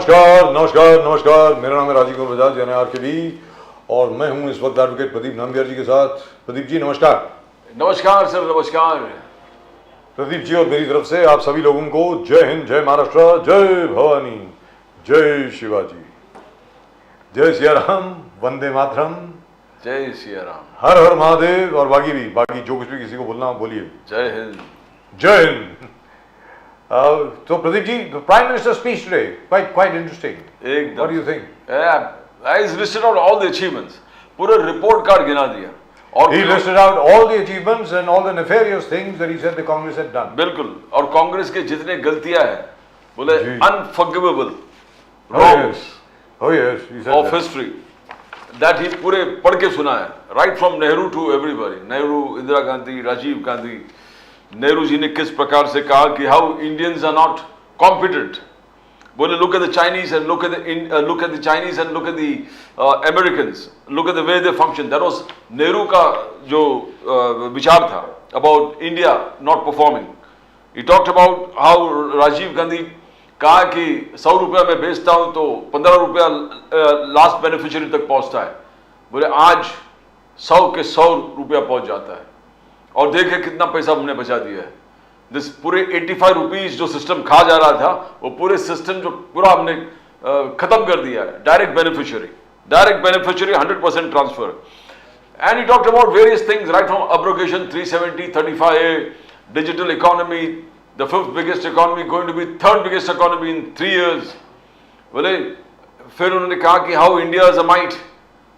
नमस्कार नमस्कार नमस्कार, मेरा नाम है राजीव कुमार बजाज यानी आरकेबी और मैं हूं इस वक्त एडवोकेट प्रदीप नामगियार जी के साथ। प्रदीप जी नमस्कार। नमस्कार सर, नमस्कार। प्रदीप जी और मेरी तरफ से आप सभी लोगों को जय हिंद, जय महाराष्ट्र, जय भवानी, जय शिवाजी, जय सिया राम, वंदे मातरम, जय सिया राम, हर हर महादेव और बाकी जो कुछ भी किसी को बोलना बोलिए। जय हिंद, जय Hind. So Pradeep ji, the Prime Minister's speech today, quite interesting. What do you think? He's listed out all the achievements. पूरा रिपोर्ट कार्ड गिना दिया और he listed out all the achievements and all the nefarious things that he said the Congress had done. बिल्कुल, और कांग्रेस के जितने गलतियां हैं बोले unforgivable wrongs he said of history that he पूरे पढ़ के सुना है, right from Nehru to everybody. Nehru, Indira Gandhi, Rajiv Gandhi, Nehru ji ने किस प्रकार से कहा कि how Indians are not competent. बोले look at the Chinese and look at the Chinese and look at the Americans, look at the way they function. That was Nehru का जो विचार था about India not performing. He talked about how Rajiv Gandhi कहा कि 100 रुपया में बेचता हूं तो 15 रुपया लास्ट बेनिफिशियरी तक पहुंचता है। बोले आज 100 के 100 रुपया पहुंच जाता है और देखे कितना पैसा हमने बचा दिया है। दिस पूरे 85 रुपीज जो सिस्टम खा जा रहा था वो पूरे सिस्टम जो पूरा हमने खत्म कर दिया है। Direct beneficiary 100% transfer. And he talked about various things right from abrogation 370, 35A, digital economy, the 5th biggest economy going to be 3rd biggest economy in 3 years। बोले फिर उन्होंने कहा कि how India is a might,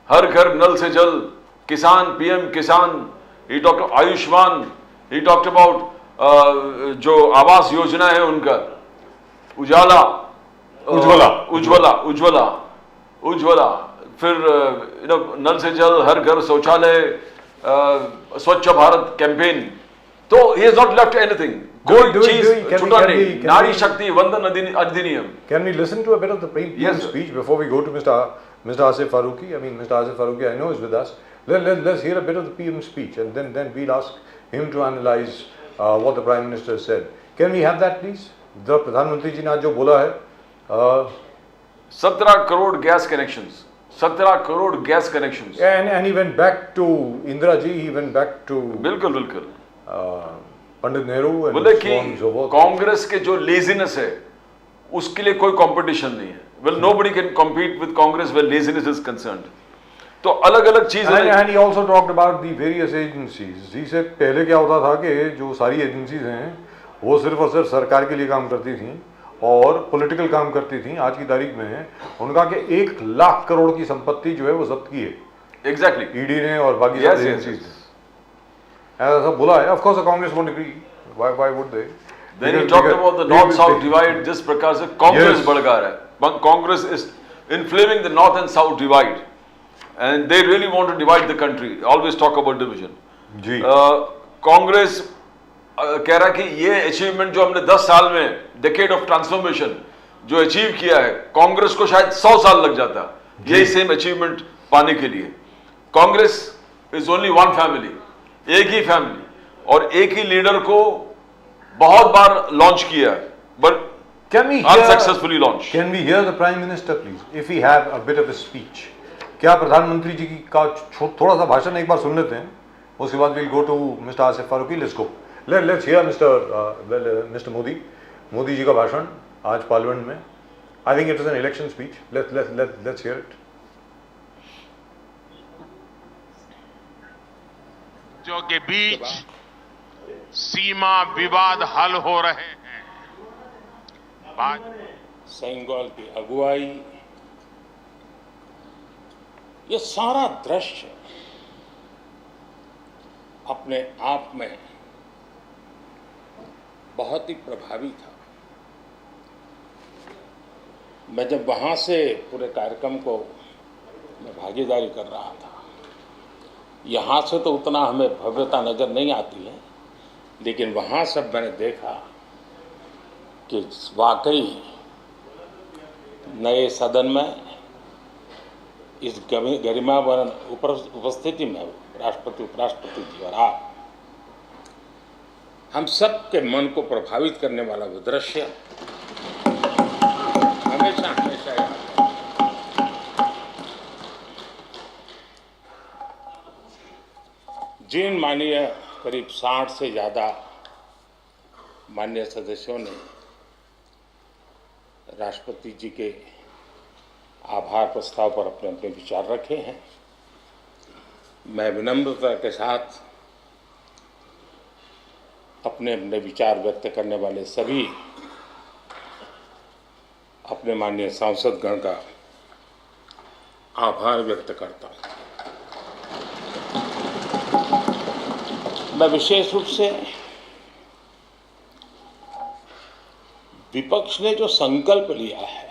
हर घर नल से जल, किसान, पीएम किसान। He talked about Ayushman, he talked about जो आवास योजना है उनका, उजाला, उज्ज्वला, फिर नल से जल, हर घर शौचालय, स्वच्छ भारत कैंपेन। तो he has not left anything. कोई चीज छूटा नहीं। नारी शक्ति वंदन अधिनियम। Can we listen to a bit of the PM speech before we go to Mr. Asif Faruqi? I mean, Mr. Asif Faruqi, I know is with us. Let's hear a bit of the PM speech and then we'll ask him to analyze what the Prime Minister said. Can we have that please? The प्रधानमंत्री जी ने आज जो बोला है 17 crore gas connections, 17 crore gas connections. And he went back to Indira ji, he went back to बिल्कुल Pandit Nehru and बोले कि कांग्रेस के जो लेजीनेस है उसके लिए कोई कंपटीशन नहीं है। Well, nobody can compete with Congress where laziness is concerned. तो अलग अलग चीजें। And he also talked about the various agencies. इससे पहले क्या होता था कि जो सारी एजेंसीज हैं वो सिर्फ और सिर्फ सरकार के लिए काम करती थी और पॉलिटिकल काम करती थी। आज की तारीख में उनका कि 1 लाख करोड़ की संपत्ति जो है वो जब्त की है। एग्जैक्टली ईडी ने और बाकी सब एजेंसीज ऐसा बोला है। Of course Congress won't agree. Why would they? Then he talked about the north south divide। जिस प्रकार से कांग्रेस भड़का रहा है, Congress is inflaming the north and south divide and they really want to divide the country, always talk about division जी। कांग्रेस कह रहा कि ये अचीवमेंट जो हमने 10 साल में डेकेड ऑफ ट्रांसफॉर्मेशन जो अचीव किया है, कांग्रेस को शायद 100 साल लग जाता यही सेम अचीवमेंट पाने के लिए। Congress is only one family, एक ही फैमिली और एक ही लीडर को बहुत बार लॉन्च किया है but unsuccessfully launched। Can we hear the Prime Minister please, if we have a bit of a speech? क्या प्रधानमंत्री जी का थोड़ा सा भाषण एक बार सुन लेते हैं, उसके बाद we'll go to Mr. Asif Faruqi। Let's go। Let's hear Mr. Modi ji का भाषण आज पार्लियामेंट में। I think it was an election speech। Let's hear it। जो के बीच सीमा विवाद हल हो रहे हैं, सेंगोल की अगुवाई, ये सारा दृश्य अपने आप में बहुत ही प्रभावी था। मैं जब वहां से पूरे कार्यक्रम को मैं भागीदारी कर रहा था, यहाँ से तो उतना हमें भव्यता नजर नहीं आती है, लेकिन वहाँ सब मैंने देखा कि वाकई नए सदन में इस गरिमापूर्ण उपस्थिति में राष्ट्रपति, उपराष्ट्रपति जी और आप, हम सब के मन को प्रभावित करने वाला वो दृश्य हमेशा जिन माननीय करीब 60 से ज़्यादा माननीय सदस्यों ने राष्ट्रपति जी के आभार प्रस्ताव पर अपने अपने विचार रखे हैं, मैं विनम्रता के साथ अपने अपने विचार व्यक्त करने वाले सभी अपने माननीय सांसदगण का आभार व्यक्त करता हूँ। मैं विशेष रूप से विपक्ष ने जो संकल्प लिया है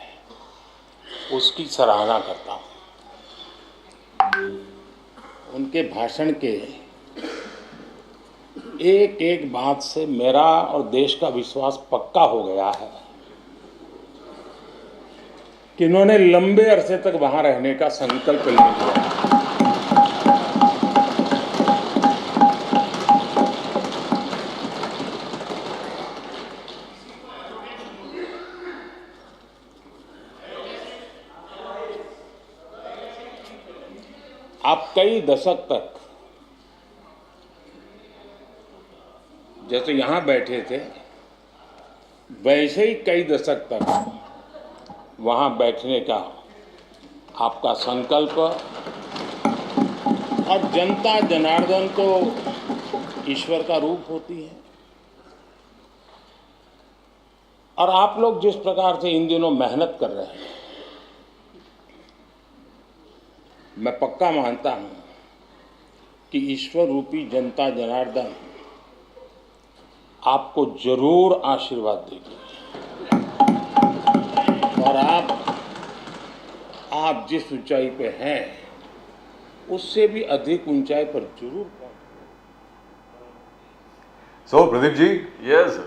उसकी सराहना करता हूँ। उनके भाषण के एक एक बात से मेरा और देश का विश्वास पक्का हो गया है कि इन्होंने लंबे अरसे तक वहां रहने का संकल्प लिया। आप कई दशक तक जैसे यहां बैठे थे वैसे ही कई दशक तक वहां बैठने का आपका संकल्प, और जनता जनार्दन तो ईश्वर का रूप होती है, और आप लोग जिस प्रकार से इन दिनों मेहनत कर रहे हैं, मैं पक्का मानता हूं कि ईश्वर रूपी जनता जनार्दन आपको जरूर आशीर्वाद देगी और आप जिस ऊंचाई पे हैं उससे भी अधिक ऊंचाई पर जरूर पहुंचेंगे। सो प्रदीप जी, यस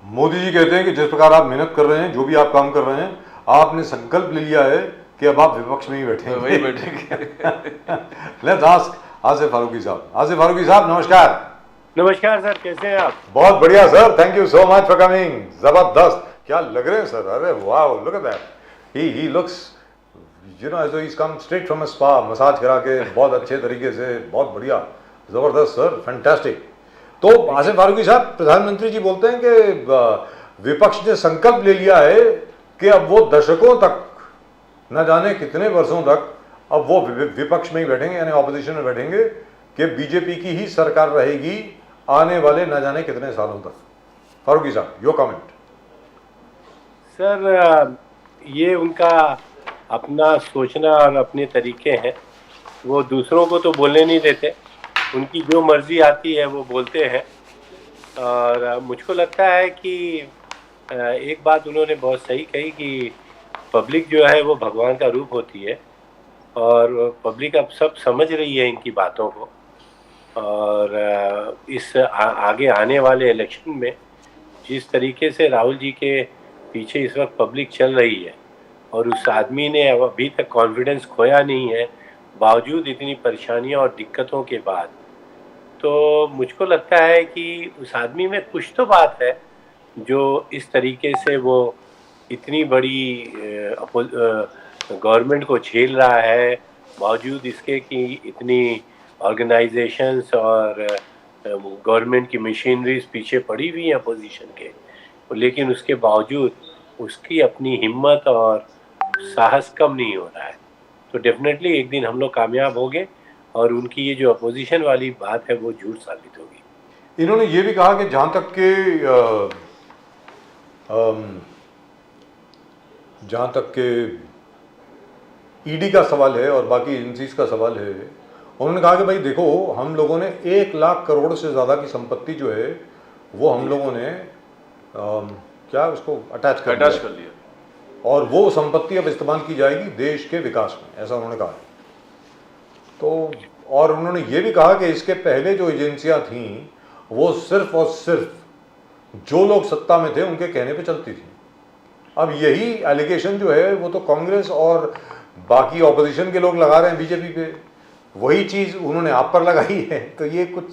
मोदी जी कहते हैं कि जिस प्रकार आप मेहनत कर रहे हैं, जो भी आप काम कर रहे हैं, आपने संकल्प ले लिया है कि अब आप विपक्ष में ही बैठेंगे। वही बैठेंगे। लेट्स आस्क आसिफ फारूकी साहब। आसिफ फारूकी साहब, नमस्कार। नमस्कार सर, कैसे हैं आप? बहुत बढ़िया sir, thank you so much for coming. जबरदस्त, क्या लग रहे हैं सर, अरे wow, look at that, he looks you know as he is come straight from a spa, massage करा के बहुत अच्छे तरीके से, बहुत बढ़िया, जबरदस्त सर, फैंटास्टिक। तो आसिफ फारूकी साहब, प्रधानमंत्री जी बोलते हैं कि विपक्ष ने संकल्प ले लिया है कि अब वो दशकों तक, न जाने कितने वर्षों तक, अब वो विपक्ष में ही बैठेंगे, यानी ऑपोजिशन में बैठेंगे, कि बीजेपी की ही सरकार रहेगी आने वाले न जाने कितने सालों तक। फारूकी साहब, योर कमेंट। सर, ये उनका अपना सोचना और अपने तरीके हैं, वो दूसरों को तो बोलने नहीं देते, उनकी जो मर्जी आती है वो बोलते हैं। और मुझको लगता है कि एक बात उन्होंने बहुत सही कही कि पब्लिक जो है वो भगवान का रूप होती है, और पब्लिक अब सब समझ रही है इनकी बातों को। और इस आगे आने वाले इलेक्शन में जिस तरीके से राहुल जी के पीछे इस वक्त पब्लिक चल रही है, और उस आदमी ने अभी तक कॉन्फिडेंस खोया नहीं है बावजूद इतनी परेशानियों और दिक्कतों के बाद, तो मुझको लगता है कि उस आदमी में कुछ तो बात है जो इस तरीके से वो इतनी बड़ी गवर्नमेंट को झेल रहा है, बावजूद इसके कि इतनी ऑर्गेनाइजेशंस और गवर्नमेंट की मशीनरीज पीछे पड़ी हुई हैं अपोजिशन के, लेकिन उसके बावजूद उसकी अपनी हिम्मत और साहस कम नहीं हो रहा है। तो डेफिनेटली एक दिन हम लोग कामयाब होंगे और उनकी ये जो अपोजिशन वाली बात है वो झूठ साबित होगी। इन्होंने ये भी कहा कि जहाँ तक के ईडी का सवाल है और बाकी एजेंसीज का सवाल है, उन्होंने कहा कि भाई देखो, हम लोगों ने 1 लाख करोड़ से ज़्यादा की संपत्ति जो है वो हम लोगों ने क्या उसको अटैच कर लिया, और वो संपत्ति अब इस्तेमाल की जाएगी देश के विकास में, ऐसा उन्होंने कहा। तो और उन्होंने ये भी कहा कि इसके पहले जो एजेंसियां थीं वो सिर्फ और सिर्फ जो लोग सत्ता में थे उनके कहने पे चलती थी। अब यही एलिगेशन जो है वो तो कांग्रेस और बाकी ऑपोजिशन के लोग लगा रहे हैं बीजेपी पे, वही चीज उन्होंने आप पर लगाई है। तो ये कुछ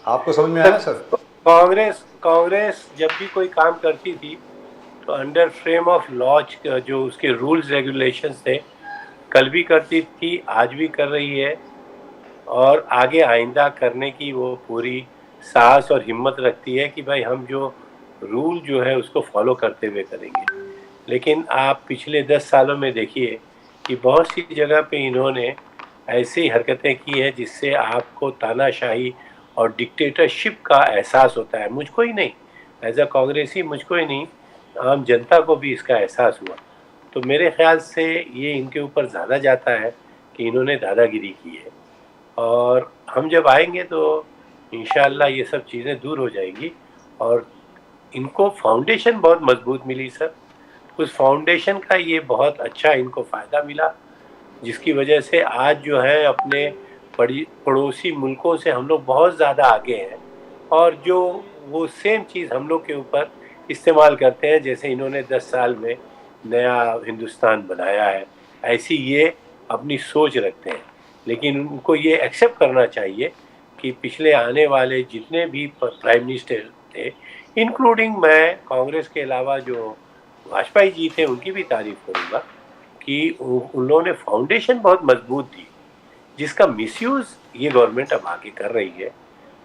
आपको समझ में आया सर? कांग्रेस जब भी कोई काम करती थी तो अंडर फ्रेम ऑफ लॉ जो उसके रूल्स रेगुलेशंस थे, कल भी करती थी, आज भी कर रही है, और आगे आइंदा करने की वो पूरी साहस और हिम्मत रखती है कि भाई हम जो रूल जो है उसको फॉलो करते हुए करेंगे। लेकिन आप पिछले 10 सालों में देखिए कि बहुत सी जगह पे इन्होंने ऐसी हरकतें की हैं जिससे आपको तानाशाही और डिक्टेटरशिप का एहसास होता है। मुझको ही नहीं, एज अ कांग्रेसी मुझको ही नहीं, आम जनता को भी इसका एहसास हुआ। तो मेरे ख्याल से ये इनके ऊपर ज़्यादा जाता है कि इन्होंने दादागिरी की है, और हम जब आएंगे तो इंशाअल्लाह ये सब चीज़ें दूर हो जाएंगी। और इनको फाउंडेशन बहुत मजबूत मिली सर, उस फाउंडेशन का ये बहुत अच्छा इनको फ़ायदा मिला, जिसकी वजह से आज जो है अपने पड़ोसी मुल्कों से हम लोग बहुत ज़्यादा आगे हैं, और जो वो सेम चीज़ हम लोग के ऊपर इस्तेमाल करते हैं जैसे इन्होंने 10 साल में नया हिंदुस्तान बनाया है, ऐसी ये अपनी सोच रखते हैं। लेकिन उनको ये एक्सेप्ट करना चाहिए कि पिछले आने वाले जितने भी प्राइम मिनिस्टर थे, इंक्लूडिंग मैं कांग्रेस के अलावा जो वाजपेयी जी थे उनकी भी तारीफ करूँगा कि उन्होंने फाउंडेशन बहुत मजबूत दी, जिसका मिसयूज़ ये गवर्नमेंट अब आगे कर रही है,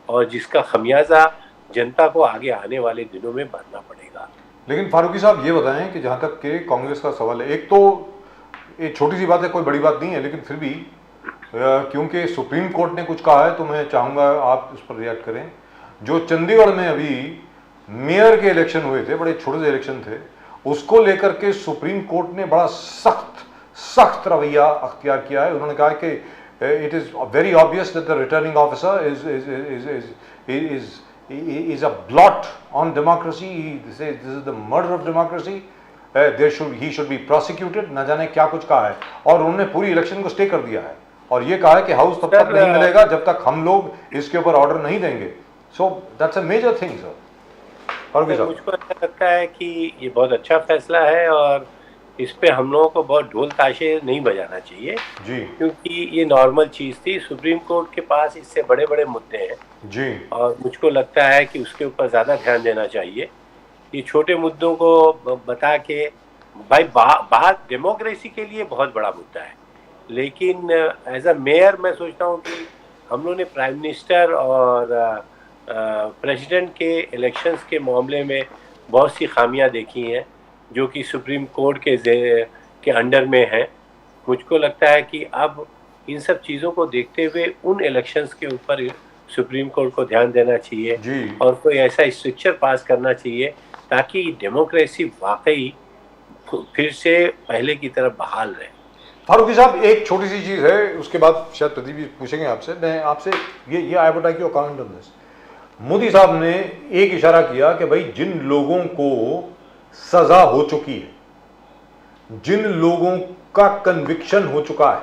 और जिसका खमियाजा जनता को आगे आने वाले दिनों में भरना पड़ेगा। लेकिन फारूकी साहब ये बताएं कि जहाँ तक के कांग्रेस का सवाल है, एक तो ये छोटी सी बात है, कोई बड़ी बात नहीं है, लेकिन फिर भी क्योंकि सुप्रीम कोर्ट ने कुछ कहा है तो मैं चाहूँगा आप उस पर रिएक्ट करें। जो चंडीगढ़ में अभी मेयर के इलेक्शन हुए थे, बड़े छोटे से इलेक्शन थे, उसको लेकर के सुप्रीम कोर्ट ने बड़ा सख्त रवैया अख्तियार किया है। उन्होंने कहा कि it is very obvious that the returning officer is a blot on democracy. He says this is the murder of democracy. He should be prosecuted. न जाने क्या कुछ कहा है, और उन्होंने पूरी इलेक्शन को स्टे कर दिया है, और ये कहा है कि हाउस तब तक नहीं मिलेगा जब तक हम लोग इसके ऊपर ऑर्डर नहीं देंगे। So that's a major thing sir. मुझको ऐसा लगता है कि ये बहुत अच्छा फैसला है, और इस पे हम लोगों को बहुत ढोल ताशे नहीं बजाना चाहिए जी, क्योंकि ये नॉर्मल चीज़ थी। सुप्रीम कोर्ट के पास इससे बड़े बड़े मुद्दे हैं जी, और मुझको लगता है कि उसके ऊपर ज़्यादा ध्यान देना चाहिए। ये छोटे मुद्दों को बता के भाई बात डेमोक्रेसी के लिए बहुत बड़ा मुद्दा है, लेकिन एज अ मेयर मैं सोचता हूँ कि हम लोगों ने प्राइम मिनिस्टर और प्रेसिडेंट के इलेक्शंस के मामले में बहुत सी खामियां देखी हैं जो कि सुप्रीम कोर्ट के अंडर में है। मुझको लगता है कि अब इन सब चीज़ों को देखते हुए उन इलेक्शंस के ऊपर सुप्रीम कोर्ट को ध्यान देना चाहिए जी, और कोई ऐसा स्ट्रक्चर पास करना चाहिए ताकि डेमोक्रेसी वाकई फिर से पहले की तरफ बहाल रहे। फारूकी साहब एक छोटी सी चीज़ है, उसके बाद शायद प्रदीप जी पूछेंगे आपसे। मैं आपसे ये आई would like your comment on this. Modi साहब ने एक इशारा किया कि भाई जिन लोगों को सजा हो चुकी है, जिन लोगों का कन्विक्शन हो चुका है,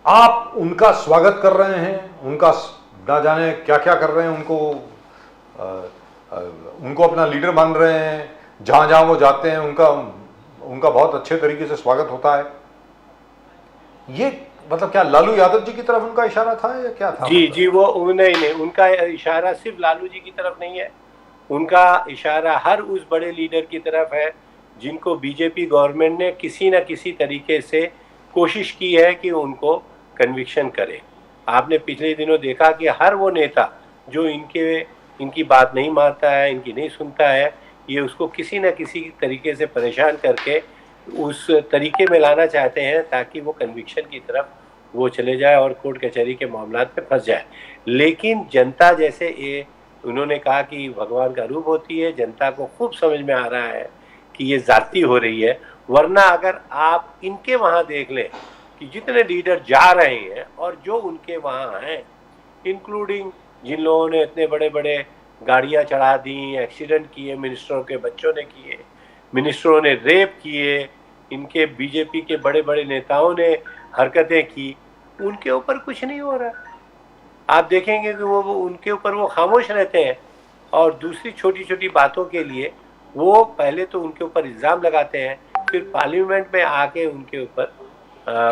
आप उनका स्वागत कर रहे हैं, उनका ना जाने क्या क्या कर रहे हैं, उनको अपना लीडर मान रहे हैं, जहां जहां वो जाते हैं उनका बहुत अच्छे तरीके से स्वागत होता है। ये मतलब क्या लालू यादव जी की तरफ उनका इशारा था या क्या था? जी जी, वो नहीं, उनका इशारा सिर्फ लालू जी की तरफ नहीं है, उनका इशारा हर उस बड़े लीडर की तरफ है जिनको बीजेपी गवर्नमेंट ने किसी न किसी तरीके से कोशिश की है कि उनको कन्विक्शन करे। आपने पिछले दिनों देखा कि हर वो नेता जो इनकी बात नहीं मानता है, इनकी नहीं सुनता है, ये उसको किसी न किसी तरीके से परेशान करके उस तरीके में लाना चाहते हैं ताकि वो कन्विक्शन की तरफ वो चले जाए और कोर्ट कचहरी के मामलात में फंस जाए। लेकिन जनता, जैसे ये उन्होंने कहा कि भगवान का रूप होती है, जनता को खूब समझ में आ रहा है कि ये जाती हो रही है। वरना अगर आप इनके वहाँ देख लें कि जितने लीडर जा रहे हैं और जो उनके वहाँ हैं, इंक्लूडिंग जिन लोगों ने इतने बड़े बड़े गाड़ियाँ चढ़ा दी, एक्सीडेंट किए, मिनिस्टरों के बच्चों ने किए, मिनिस्टरों ने रेप किए, इनके बीजेपी के बड़े बड़े नेताओं ने हरकतें की, उनके ऊपर कुछ नहीं हो रहा। आप देखेंगे कि वो उनके ऊपर वो खामोश रहते हैं और दूसरी छोटी छोटी बातों के लिए वो पहले तो उनके ऊपर इल्ज़ाम लगाते हैं, फिर पार्लियामेंट में आके उनके ऊपर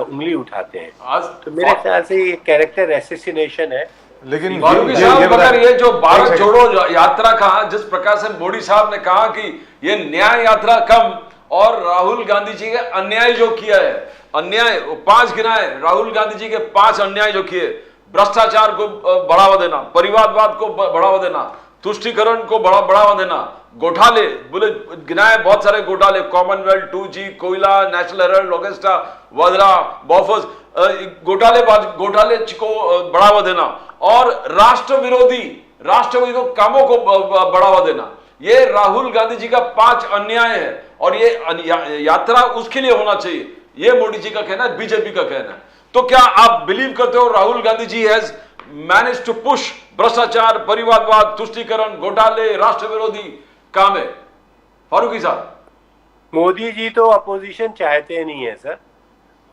उंगली उठाते हैं। आज तो मेरे ख्याल से ये कैरेक्टर एसेसिनेशन है। लेकिन मगर ये जो भारत जोड़ो यात्रा का जिस प्रकार से मोदी साहब ने कहा कि ये न्याय यात्रा कम और राहुल गांधी जी ने अन्याय जो किया है, अन्याय 5 गिनाए, राहुल गांधी जी के 5 अन्याय जो किए, भ्रष्टाचार को बढ़ावा देना, परिवारवाद को बढ़ावा देना, तुष्टीकरण को बढ़ावा देना, घोटाले बोले गिनाए बहुत सारे घोटाले, कॉमनवेल्थ, 2G, कोयला, नेशनल हेराल्ड, ऑगस्टा, वाड्रा, बॉफर्स, घोटाले को बढ़ावा देना और राष्ट्र विरोधी कामों को बढ़ावा देना। ये राहुल गांधी जी का 5 अन्याय है और ये यात्रा उसके लिए होना चाहिए, ये मोदी जी का कहना है, बीजेपी का कहना है। तो क्या आप बिलीव करते हो Rahul Gandhi ji has manage to push भ्रष्टाचार, परिवारवाद, तुष्टीकरण, घोटाले, राष्ट्र विरोधी काम है? फारूकी साहब, मोदी जी तो अपोजिशन चाहते नहीं है सर,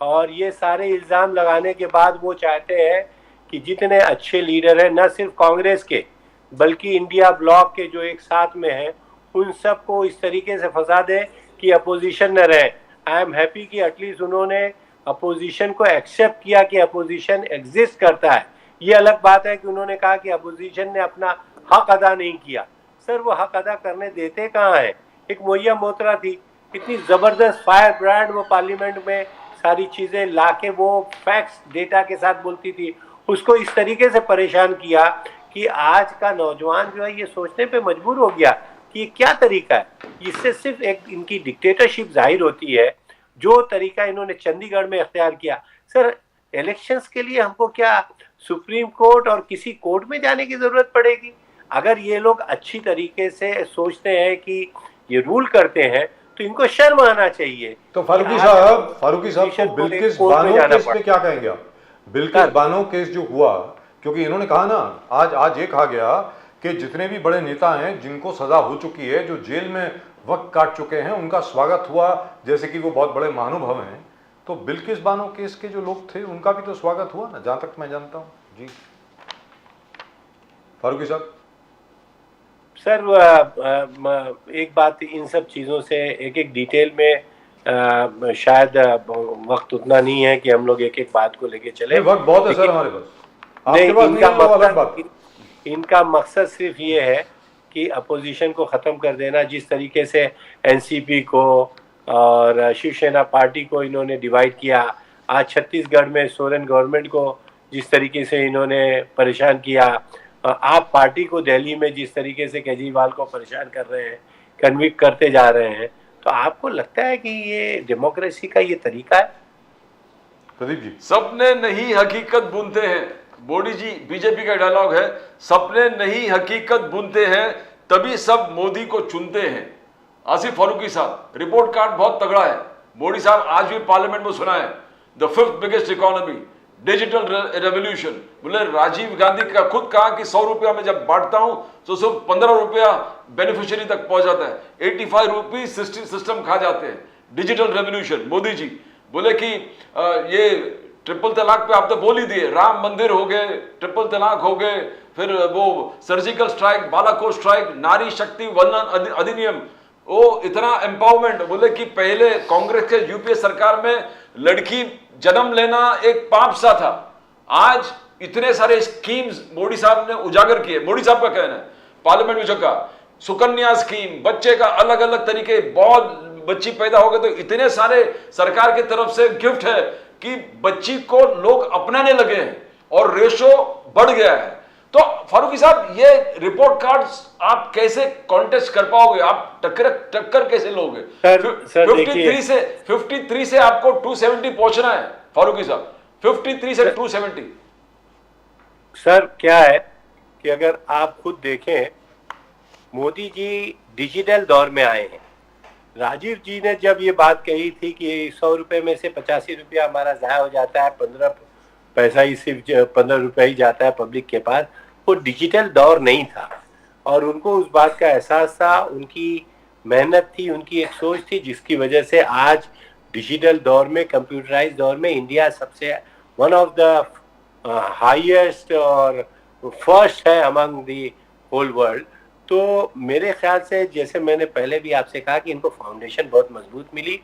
और ये सारे इल्जाम लगाने के बाद वो चाहते हैं कि जितने अच्छे लीडर हैं, न सिर्फ कांग्रेस के बल्कि इंडिया ब्लॉक के जो एक साथ में हैं, उन सबको इस तरीके से फंसा दें कि अपोजिशन न रहे। आई एम हैप्पी कि एटलीस्ट उन्होंने अपोजिशन को एक्सेप्ट किया कि अपोजिशन एग्जिस्ट करता है। ये अलग बात है कि उन्होंने कहा कि अपोजिशन ने अपना हक अदा नहीं किया। सर वो हक अदा करने देते कहाँ है? एक मोहैया मोतरा थी, इतनी ज़बरदस्त फायर ब्रांड वो पार्लियामेंट में सारी चीज़ें लाके वो फैक्ट्स डेटा के साथ बोलती थी, उसको इस तरीके से परेशान किया कि आज का नौजवान जो है ये सोचने पे मजबूर हो गया कि ये क्या तरीका है। इससे सिर्फ एक इनकी डिक्टेटरशिप जाहिर होती है, जो तरीका इन्होंने चंडीगढ़ में अख्तियार किया। सर इलेक्शंस के लिए हमको क्या सुप्रीम कोर्ट और किसी कोर्ट में जाने की ज़रूरत पड़ेगी? अगर ये लोग अच्छी तरीके से सोचते हैं कि ये रूल करते हैं तो इनको शर्म आना चाहिए। तो फारूकी साहब को बिल्किस बानो केस पे क्या कहेंगे आप? बिल्किस बानो केस जो हुआ, क्योंकि इन्होंने कहा ना, आज ये कहा गया कि जितने भी बड़े नेता हैं जिनको सजा हो चुकी है, जो जेल में वक्त काट चुके हैं, उनका स्वागत हुआ जैसे कि वो बहुत बड़े महानुभव हैं। तो बिल्किस बानो केस के जो लोग थे उनका भी तो स्वागत हुआ ना, जहां तक मैं जानता हूं। जी फारूकी साहब। सर एक बात, इन सब चीज़ों से एक डिटेल में शायद वक्त उतना नहीं है कि हम लोग एक बात को लेके चले। वक्त बहुत है सर हमारे पास। नहीं, इनका मकसद सिर्फ ये है कि अपोजिशन को ख़त्म कर देना। जिस तरीके से एनसीपी को और शिवसेना पार्टी को इन्होंने डिवाइड किया, आज छत्तीसगढ़ में सोरेन गवर्नमेंट को जिस तरीके से इन्होंने परेशान किया, आप पार्टी को दिल्ली में जिस तरीके से केजरीवाल को परेशान कर रहे हैं, कन्विक्ट करते जा रहे हैं, तो आपको लगता है कि ये डेमोक्रेसी का ये तरीका है? प्रदीप जी। सपने नहीं हकीकत बुनते हैं, मोदी जी, बीजेपी का डायलॉग है, सपने नहीं हकीकत बुनते हैं, तभी सब मोदी को चुनते हैं। आसिफ फारूकी साहब, रिपोर्ट कार्ड बहुत तगड़ा है। मोदी साहब आज भी पार्लियामेंट में सुना है, the 5th biggest economy, digital revolution. बोले राजीव गांधी का खुद कहा कि 100 रुपया में जब बांटता हूं तो सिर्फ 15 रुपया बेनिफिशियरी तक पहुंच जाता है, 85 रुपीज सिस्टम खा जाते हैं। Digital revolution. मोदी जी बोले कि ये ट्रिपल तलाक पे आप तो बोल ही दिए, राम मंदिर हो गए, ट्रिपल तलाक हो गए, फिर वो सर्जिकल स्ट्राइक, बालाकोट स्ट्राइक, नारी शक्ति वंदन अधिनियम, वो इतना एम्पावरमेंट। बोले कि पहले कांग्रेस के यूपीए सरकार में लड़की जन्म लेना एक पाप सा था, आज इतने सारे स्कीम्स मोदी साहब ने उजागर किए। मोदी साहब का कहना है पार्लियामेंट में जो कहा, सुकन्या स्कीम, बच्चे का अलग अलग तरीके, बहुत बच्ची पैदा हो गए तो इतने सारे सरकार की तरफ से गिफ्ट है कि बच्ची को लोग अपनाने लगे हैं और रेशो बढ़ गया है। तो फारूकी साहब, ये रिपोर्ट कार्ड्स आप कैसे कॉन्टेस्ट कर पाओगे? आप टक्कर कैसे लोगे? 53 से आपको 270 पहुंचना है फारूकी साहब, 53 से 270। सर क्या है कि अगर आप खुद देखें, मोदी जी डिजिटल दौर में आए हैं। राजीव जी ने जब ये बात कही थी कि 100 रुपये में से 85 रुपया हमारा ज़ाया हो जाता है, 15 पैसा ही सिर्फ 15 रुपया ही जाता है पब्लिक के पास, वो डिजिटल दौर नहीं था और उनको उस बात का एहसास था। उनकी मेहनत थी, उनकी एक सोच थी, जिसकी वजह से आज डिजिटल दौर में, कंप्यूटराइज दौर में इंडिया सबसे वन ऑफ द हाईएस्ट और फर्स्ट है अमंग द होल वर्ल्ड। तो मेरे ख्याल से, जैसे मैंने पहले भी आपसे कहा कि इनको फाउंडेशन बहुत मजबूत मिली।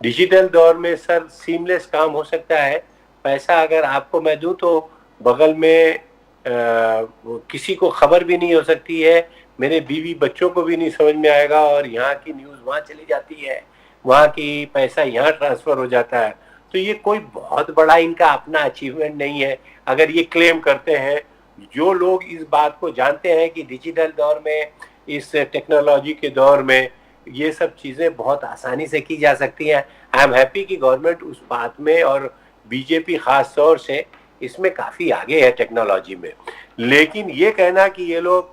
डिजिटल दौर में सर सीमलेस काम हो सकता है। पैसा अगर आपको मैं दूं तो बगल में किसी को खबर भी नहीं हो सकती है, मेरे बीवी बच्चों को भी नहीं समझ में आएगा, और यहाँ की न्यूज़ वहाँ चली जाती है, वहाँ की पैसा यहाँ ट्रांसफ़र हो जाता है। तो ये कोई बहुत बड़ा इनका अपना अचीवमेंट नहीं है अगर ये क्लेम करते हैं। जो लोग इस बात को जानते हैं कि डिजिटल दौर में, इस टेक्नोलॉजी के दौर में ये सब चीज़ें बहुत आसानी से की जा सकती हैं। आई एम हैप्पी कि गवर्नमेंट उस बात में, और बीजेपी खास तौर से इसमें काफ़ी आगे है टेक्नोलॉजी में। लेकिन ये कहना कि ये लोग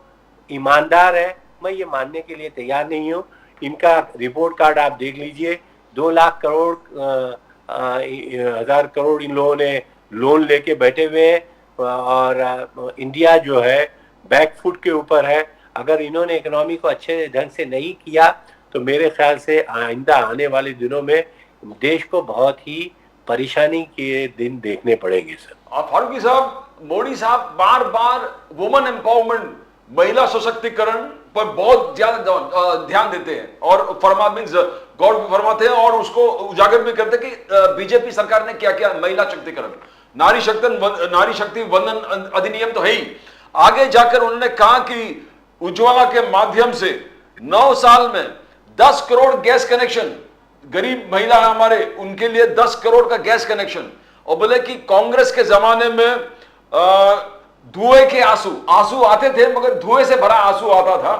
ईमानदार है, मैं ये मानने के लिए तैयार नहीं हूँ। इनका रिपोर्ट कार्ड आप देख लीजिए, 2 लाख करोड़ 1000 करोड़ इन लोगों ने लोन लेके बैठे हुए हैं, और इंडिया जो है बैकफुट के ऊपर है। अगर इन्होंने इकोनॉमी को अच्छे ढंग से नहीं किया तो मेरे ख्याल से आइंदा आने वाले दिनों में देश को बहुत ही परेशानी के दिन देखने पड़ेंगे सर। फारूकी साहब, मोदी साहब बार बार वुमेन एम्पावरमेंट, महिला सशक्तिकरण पर बहुत ज्यादा ध्यान देते हैं और गौर भी फरमाते हैं और उसको उजागर भी करते हैं कि बीजेपी सरकार ने क्या किया महिला शक्तिकरण, नारी शक्ति वंदन अधिनियम तो है ही। आगे जाकर उन्होंने कहा कि उज्ज्वला के माध्यम से 9 साल में 10 करोड़ गैस कनेक्शन, गरीब महिला है हमारे, उनके लिए 10 करोड़ का गैस कनेक्शन। और बोले कि कांग्रेस के जमाने में धुएं के आंसू आते थे, मगर धुएं से भरा आंसू आता था।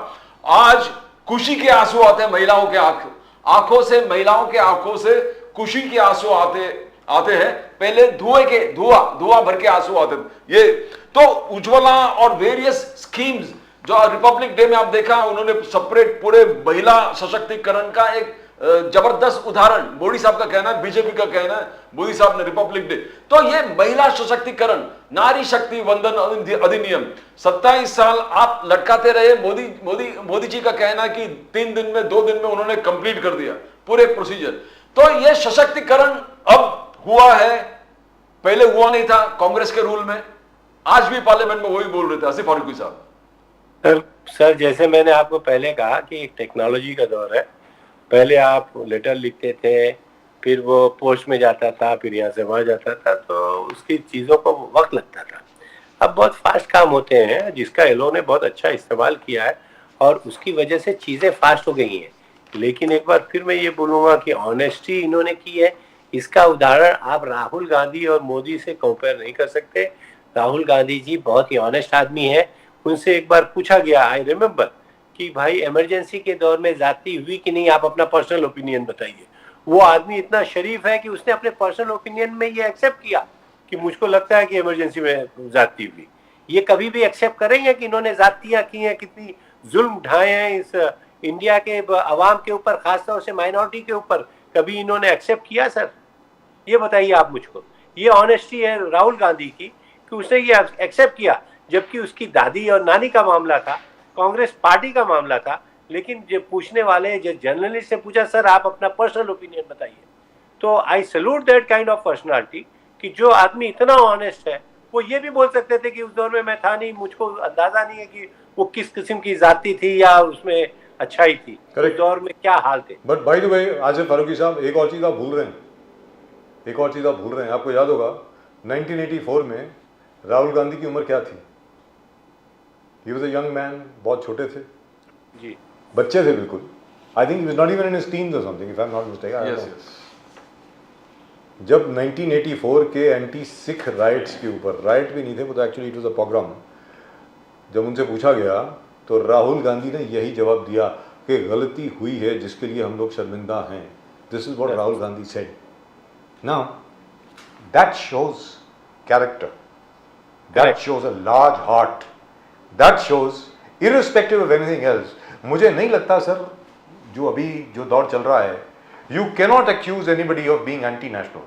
आज खुशी के आंसू आते हैं महिलाओं के आंखों से, महिलाओं के आंखों से खुशी के आंसू आते हैं। पहले धुआं भर के आंसू आते थे। ये तो उज्ज्वला और वेरियस स्कीम्स जो रिपब्लिक डे में आप देखा, उन्होंने सेपरेट पूरे महिला सशक्तिकरण का एक जबरदस्त उदाहरण, मोदी साहब का कहना है, बीजेपी का कहना है, मोदी साहब ने रिपब्लिक डे। तो ये महिला सशक्तिकरण, नारी शक्ति वंदन अधिनियम 27 साल आप लटकाते रहे। मोदी जी का कहना है कि 3 दिन में 2 दिन में उन्होंने कंप्लीट कर दिया पूरे प्रोसीजर। तो ये सशक्तिकरण अब हुआ है, पहले हुआ नहीं था कांग्रेस के रूल में। आज भी पार्लियामेंट में वही बोल रहे थे आसिफ फारूकी साहब। सर जैसे मैंने आपको पहले कहा कि एक टेक्नोलॉजी का दौर है। पहले आप लेटर लिखते थे, फिर वो पोस्ट में जाता था, फिर यहाँ से वहाँ जाता था, तो उसकी चीज़ों को वक्त लगता था। अब बहुत फास्ट काम होते हैं, जिसका ये लोगों ने बहुत अच्छा इस्तेमाल किया है और उसकी वजह से चीज़ें फास्ट हो गई हैं। लेकिन एक बार फिर मैं ये बोलूँगा कि ऑनेस्टी इन्होंने की है। इसका उदाहरण आप राहुल गांधी और मोदी से कंपेयर नहीं कर सकते। राहुल गांधी जी बहुत ही ऑनेस्ट आदमी है। उनसे एक बार पूछा गया, आई रिमेम्बर, कि भाई इमरजेंसी के दौर में ज्यादती हुई कि नहीं, आप अपना पर्सनल ओपिनियन बताइए। वो आदमी इतना शरीफ है कि उसने अपने पर्सनल ओपिनियन में ये एक्सेप्ट किया कि मुझको लगता है कि इमरजेंसी में ज्यादती हुई। ये कभी भी एक्सेप्ट करेंगे कि इन्होंने ज्यादतियां की हैं, कितनी जुल्म ढाए हैं इस इंडिया के अवाम के ऊपर, खासतौर से माइनॉरिटी के ऊपर? कभी इन्होंने एक्सेप्ट किया सर? ये बताइए आप मुझको। ये ऑनेस्टी है राहुल गांधी की कि उसने ये एक्सेप्ट किया, जबकि उसकी दादी और नानी का मामला था, कांग्रेस पार्टी का मामला था। लेकिन जो पूछने वाले जो जर्नलिस्ट से पूछा, सर आप अपना पर्सनल ओपिनियन बताइए। तो आई salute that kind of personality कि जो आदमी इतना ऑनेस्ट है, वो ये भी बोल सकते थे कि उस दौर में मैं था नहीं, मुझको अंदाजा नहीं है कि वो किस किस्म की जाति थी या उसमें अच्छाई थी, उस दौर में क्या हाल थे। But by the way Asif Farooqui साहब, एक और चीज़ आप भूल रहे हैं, आपको याद होगा 1984 में राहुल गांधी की उम्र क्या थी? He was a young man, बहुत छोटे थे जी, बच्चे थे बिल्कुल। I think he was not even in his teens or something, if I'm not mistaken. Yes. जब 1984 के एंटी सिख राइट्स के ऊपर, राइट भी नहीं थे वो, तो actually it was a program, जब उनसे पूछा गया तो राहुल गांधी ने यही जवाब दिया कि गलती हुई है जिसके लिए हम लोग शर्मिंदा हैं। This is what Rahul Gandhi said. Now that shows character, that shows a large heart, that shows irrespective of anything else। मुझे नहीं लगता सर, जो दौर चल रहा है, you cannot accuse anybody of being anti-national।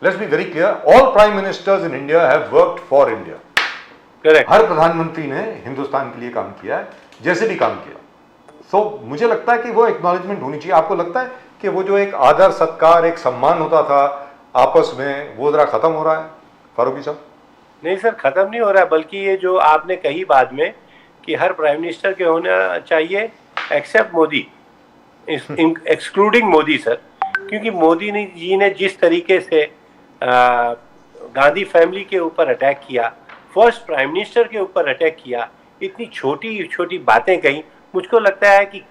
Let's be very clear, all prime ministers in India have worked for India। करेक्ट। हर प्रधानमंत्री ने हिंदुस्तान के लिए काम किया है, जैसे भी काम किया। So मुझे लगता है कि वो एक्नॉलेजमेंट होनी चाहिए। आपको लगता है कि वो जो एक आदर सत्कार, एक सम्मान होता था आपस में, वो जरा खत्म हो रहा है फारूकी साहब? नहीं सर, खत्म नहीं हो रहा है, बल्कि ये जो आपने कही बाद में कि हर प्राइम मिनिस्टर के होना चाहिए except Modi, excluding Modi sir, क्योंकि मोदी जी ने जिस तरीके से गांधी फैमिली के ऊपर अटैक किया, फर्स्ट प्राइम मिनिस्टर के ऊपर अटैक किया, इतनी छोटी छोटी बातें कही, मुझको लगता है कि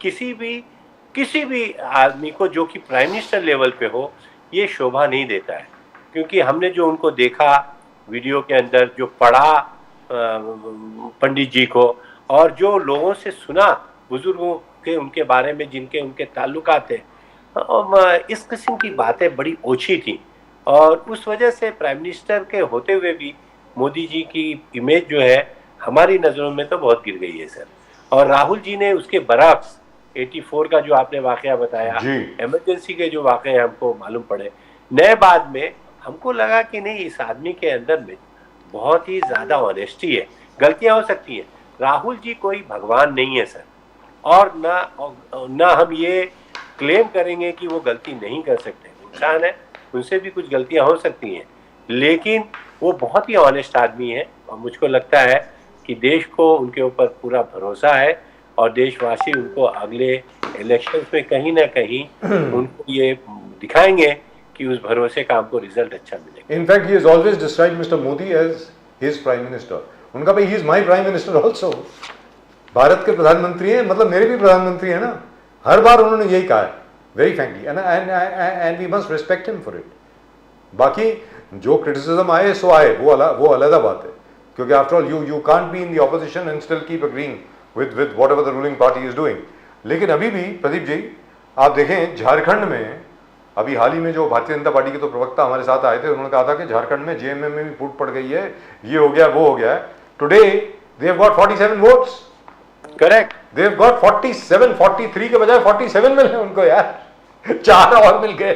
किसी भी आदमी को जो कि प्राइम मिनिस्टर लेवल पे हो, ये शोभा नहीं देता है। क्योंकि हमने जो उनको देखा वीडियो के अंदर, जो पढ़ा पंडित जी को, और जो लोगों से सुना बुजुर्गों के उनके बारे में जिनके उनके ताल्लुकात थे, इस किस्म की बातें बड़ी ओछी थी। और उस वजह से प्राइम मिनिस्टर के होते हुए भी मोदी जी की इमेज जो है हमारी नज़रों में तो बहुत गिर गई है सर। और राहुल जी ने उसके बरक्स 84 का जो आपने वाकया बताया, इमरजेंसी के जो वाकये हमको मालूम पड़े, नए बाद में हमको लगा कि नहीं, इस आदमी के अंदर में बहुत ही ज़्यादा ऑनेस्टी है। गलतियां हो सकती हैं, राहुल जी कोई भगवान नहीं है सर, और ना हम ये क्लेम करेंगे कि वो गलती नहीं कर सकते। इंसान है, उनसे भी कुछ गलतियां हो सकती हैं, लेकिन वो बहुत ही ऑनेस्ट आदमी है। और मुझको लगता है कि देश को उनके ऊपर पूरा भरोसा है, और देशवासी उनको अगले इलेक्शंस में कहीं ना कहीं उनको ये दिखाएंगे कि उस भरोसे का हमको रिजल्ट अच्छा मिलेगा। In fact he has always described mister Modi as his prime minister. उनका भाई he is my prime minister also. Bharat के प्रधानमंत्री हैं, मतलब मेरे भी प्रधानमंत्री हैं ना। हर बार उन्होंने यही कहा है, very frankly, and we must respect him for it. बाकी जो क्रिटिसिज्म आए सो आए, वो अलग बात है, क्योंकि after all you can't be in the opposition and still keep agreeing with whatever the ruling party is doing. लेकिन अभी भी प्रदीप जी आप देखें, झारखंड में अभी हाल ही में जो भारतीय जनता पार्टी के तो प्रवक्ता हमारे साथ आए थे, उन्होंने कहा था कि झारखंड में जेएमएम में भी फूट पड़ गई है, ये हो गया वो हो गया है। Today they have got 47 votes. Correct, they have got 47, 43 के बजाय 47 मिले उनको यार, 4 और मिल गए।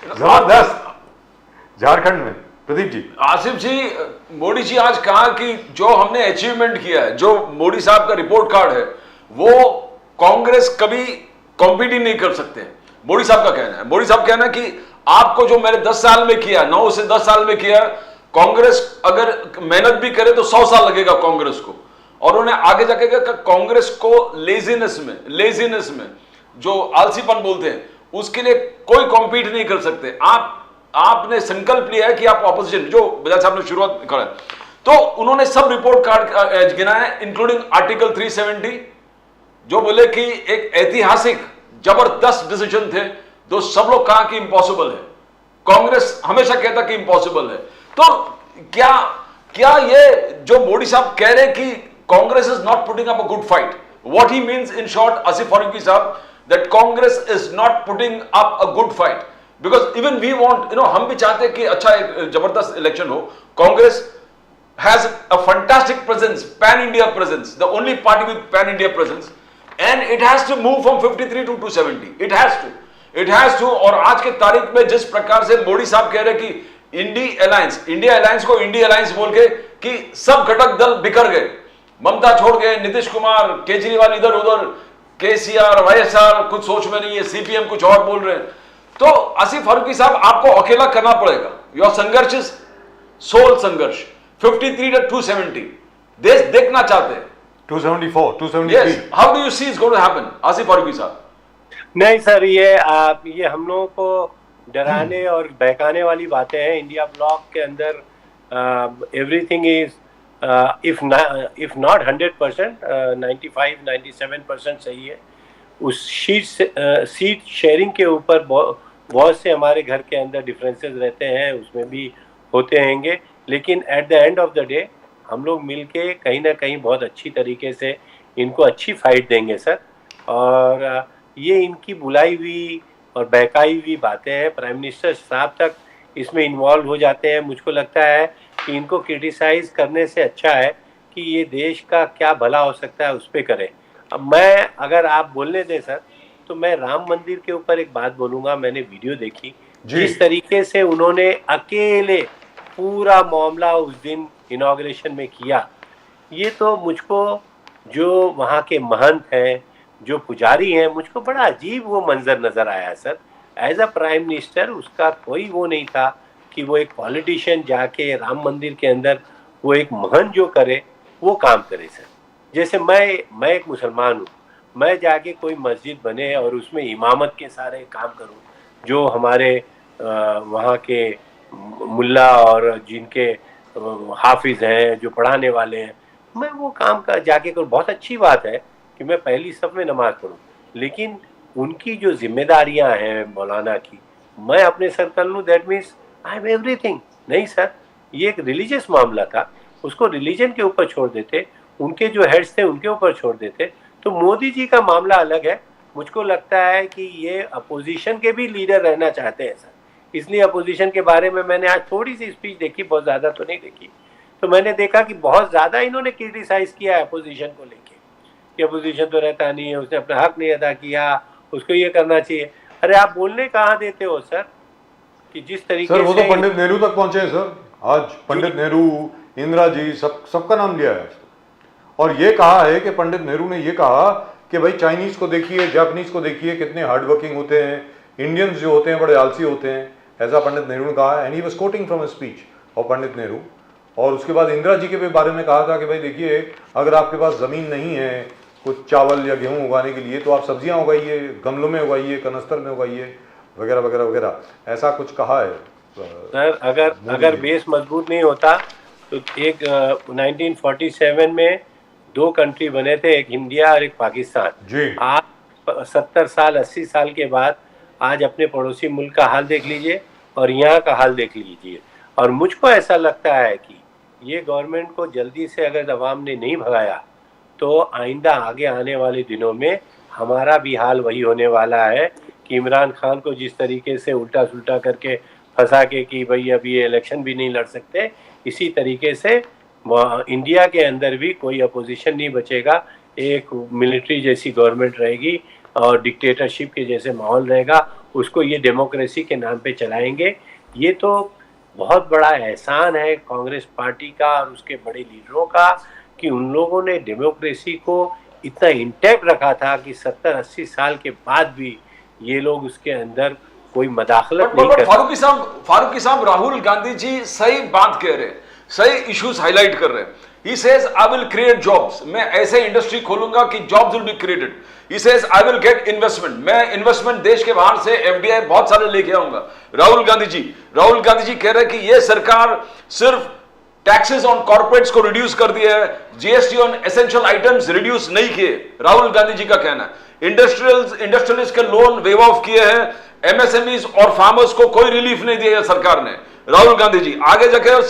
जबरदस्त झारखंड में। प्रदीप जी, आसिफ जी, मोदी जी आज कहा कि जो हमने अचीवमेंट किया है, जो मोदी साहब का रिपोर्ट कार्ड है, वो कांग्रेस कभी कॉम्पीट ही नहीं कर सकते। मोदी साहब का कहना है, मोदी साहब कहना है कि आपको जो मैंने 10 साल में किया, 9 से 10 साल में किया, कांग्रेस अगर मेहनत भी करे तो 100 साल लगेगा कांग्रेस को। और उन्होंने आगे जाके कहा कांग्रेस को लेजीनेस में जो आलसीपन बोलते हैं, उसके लिए कोई कॉम्पीट नहीं कर सकते। आपने संकल्प लिया है कि आप ऑपोजिशन, जो बजाज साहब ने शुरुआत करा, तो उन्होंने सब रिपोर्ट कार्ड गिनाए, इंक्लूडिंग आर्टिकल 370, जो बोले कि एक ऐतिहासिक जबरदस्त डिसीजन थे, तो सब लोग कहा कि इम्पॉसिबल है। कांग्रेस हमेशा कहता कि इम्पॉसिबल है। तो क्या ये जो मोदी साहब कह रहे कि Congress is not putting up a good fight, what he means in short Asif Farooqui साहब, that Congress is not putting up a good fight, because even we want, हम भी चाहते हैं कि अच्छा एक जबरदस्त इलेक्शन हो। Congress has a fantastic presence, pan-India presence, the only party with pan-India presence, and it has to move from 53 to 270. It has to, और आज के तारीख में जिस प्रकार से मोदी साहब कह रहे कि इंडिया अलायंस को इंडिया अलायंस बोल के कि सब घटक दल बिखर गए, ममता छोड़ गए, नीतीश कुमार, केजरीवाल इधर उधर, केसीआर, वाईएसआर कुछ सोच में नहीं है, सीपीएम कुछ और बोल रहे हैं। तो आसिफ फारूकी साहब आपको अकेला करना पड़ेगा। योर संघर्ष इज सोल संघर्ष, 53 to 270 देश देखना चाहते हैं। 274, 273। Yes. How do you see it's going to happen, Asif Farooqui साहब? नहीं सर, ये हम लोगों को डराने और बहकाने वाली बातें हैं। इंडिया ब्लॉक के अंदर एवरीथिंग इज इफ नॉट 100%, 95-97% सही है। उस सीट शेयरिंग के ऊपर बहुत से हमारे घर के अंदर डिफरेंसेस रहते हैं, उसमें भी होते रहेंगे, लेकिन at the end of the day हम लोग मिलके कहीं ना कहीं बहुत अच्छी तरीके से इनको अच्छी फाइट देंगे सर। और ये इनकी बुलाई हुई और बहकाई हुई बातें हैं, प्राइम मिनिस्टर साहब तक इसमें इन्वॉल्व हो जाते हैं। मुझको लगता है कि इनको क्रिटिसाइज करने से अच्छा है कि ये देश का क्या भला हो सकता है उस पर करें। अब मैं, अगर आप बोलने दें सर, तो मैं राम मंदिर के ऊपर एक बात बोलूँगा। मैंने वीडियो देखी, जिस तरीके से उन्होंने अकेले पूरा मामला उस दिन इनॉग्रेशन में किया, ये तो मुझको, जो वहाँ के महंत हैं, जो पुजारी हैं, मुझको बड़ा अजीब वो मंजर नज़र आया sir. As a prime minister उसका कोई वो नहीं था कि वो एक पॉलिटिशियन जाके राम मंदिर के अंदर वो एक महंत जो करे वो काम करे सर। जैसे मैं एक मुसलमान हूँ, मैं जाके कोई मस्जिद बने और उसमें इमामत के सारे काम करूँ, जो हमारे वहाँ के मुल्ला और जिनके हाफिज हैं, जो पढ़ाने वाले हैं, मैं वो काम का जाके करूँ। बहुत अच्छी बात है कि मैं पहली सफ में नमाज पढ़ूँ, लेकिन उनकी जो जिम्मेदारियां हैं मौलाना की, मैं अपने सर कर लूँ that means I am everything. नहीं सर, ये एक रिलीजियस मामला था, उसको रिलीजन के ऊपर छोड़ देते, उनके जो हेड्स थे उनके ऊपर छोड़ देते। तो मोदी जी का मामला अलग है। मुझको लगता है कि ये अपोजिशन के भी लीडर रहना चाहते हैं सर, इसलिए अपोजिशन के बारे में मैंने आज थोड़ी सी स्पीच देखी, बहुत ज़्यादा तो नहीं देखी, तो मैंने देखा कि बहुत ज़्यादा इन्होंने क्रिटिसाइज किया है अपोजिशन को लेके कि अपोजिशन तो रहता नहीं है, उसने अपना हक नहीं अदा किया, उसको ये करना चाहिए। अरे आप बोलने कहाँ देते हो सर कि जिस तरीके सर वो से तो पंडित नेहरू तक पहुंचे हैं सर। आज पंडित नेहरू, इंदिरा जी, सबका नाम लिया है और ये कहा है कि पंडित नेहरू ने ये कहा कि भाई चाइनीज को देखिए, जापानीज को देखिए कितने हार्ड वर्किंग होते हैं, इंडियंस जो होते हैं बड़े आलसी होते हैं, ऐसा पंडित नेहरू ने कहा। And he was quoting from a speech of Pandit Nehru. और उसके बाद इंदिरा जी के भी बारे में कहा था कि भाई देखिए, अगर आपके पास ज़मीन नहीं है कुछ चावल या गेहूं उगाने के लिए तो आप सब्जियां उगाइए, गमलों में उगाइए, कनस्तर में उगाइए, वगैरह वगैरह वगैरह, ऐसा कुछ कहा है सर। अगर बेस मजबूत नहीं होता तो एक 1947 में 2 कंट्री बने थे, एक इंडिया और एक पाकिस्तान जी। आज 70 साल 80 साल के बाद आज अपने पड़ोसी मुल्क का हाल देख लीजिए और यहाँ का हाल देख लीजिए। और मुझको ऐसा लगता है कि ये गवर्नमेंट को जल्दी से अगर अवाम ने नहीं भगाया तो आइंदा आगे आने वाले दिनों में हमारा भी हाल वही होने वाला है कि इमरान खान को जिस तरीके से उल्टा सुल्टा करके फंसा के कि भाई अभी ये इलेक्शन भी नहीं लड़ सकते, इसी तरीके से इंडिया के अंदर भी कोई अपोजिशन नहीं बचेगा, एक मिलिट्री जैसी गवर्नमेंट रहेगी और डिक्टेटरशिप के जैसे माहौल रहेगा, उसको ये डेमोक्रेसी के नाम पे चलाएंगे। ये तो बहुत बड़ा एहसान है कांग्रेस पार्टी का और उसके बड़े लीडरों का कि उन लोगों ने डेमोक्रेसी को इतना इंटैक्ट रखा था कि 70-80 साल के बाद भी ये लोग उसके अंदर कोई मदाखलत नहीं कर। फारूकी साहब, राहुल गांधी जी सही बात कह रहे हैं, सही इश्यूज हाईलाइट कर रहे हैं। He says I will create jobs, मैं ऐसे इंडस्ट्री खोलूंगा कि jobs will be created. He says I will get investment, मैं इन्वेस्टमेंट देश के बाहर से FDI बहुत सारे लेके आऊंगा। राहुल गांधी जी कह रहे हैं कि ये सरकार सिर्फ टैक्सेस ऑन कॉर्पोरेट्स को रिड्यूस कर दिया है, GST on essential items reduce नहीं किए, राहुल गांधी जी का कहना है। इंडस्ट्रियलिस्ट के लोन वेव ऑफ किए हैं, एमएसएमईज और फार्मर्स को कोई रिलीफ नहीं दिया सरकार ने। राहुल गांधी जी आगे जाकर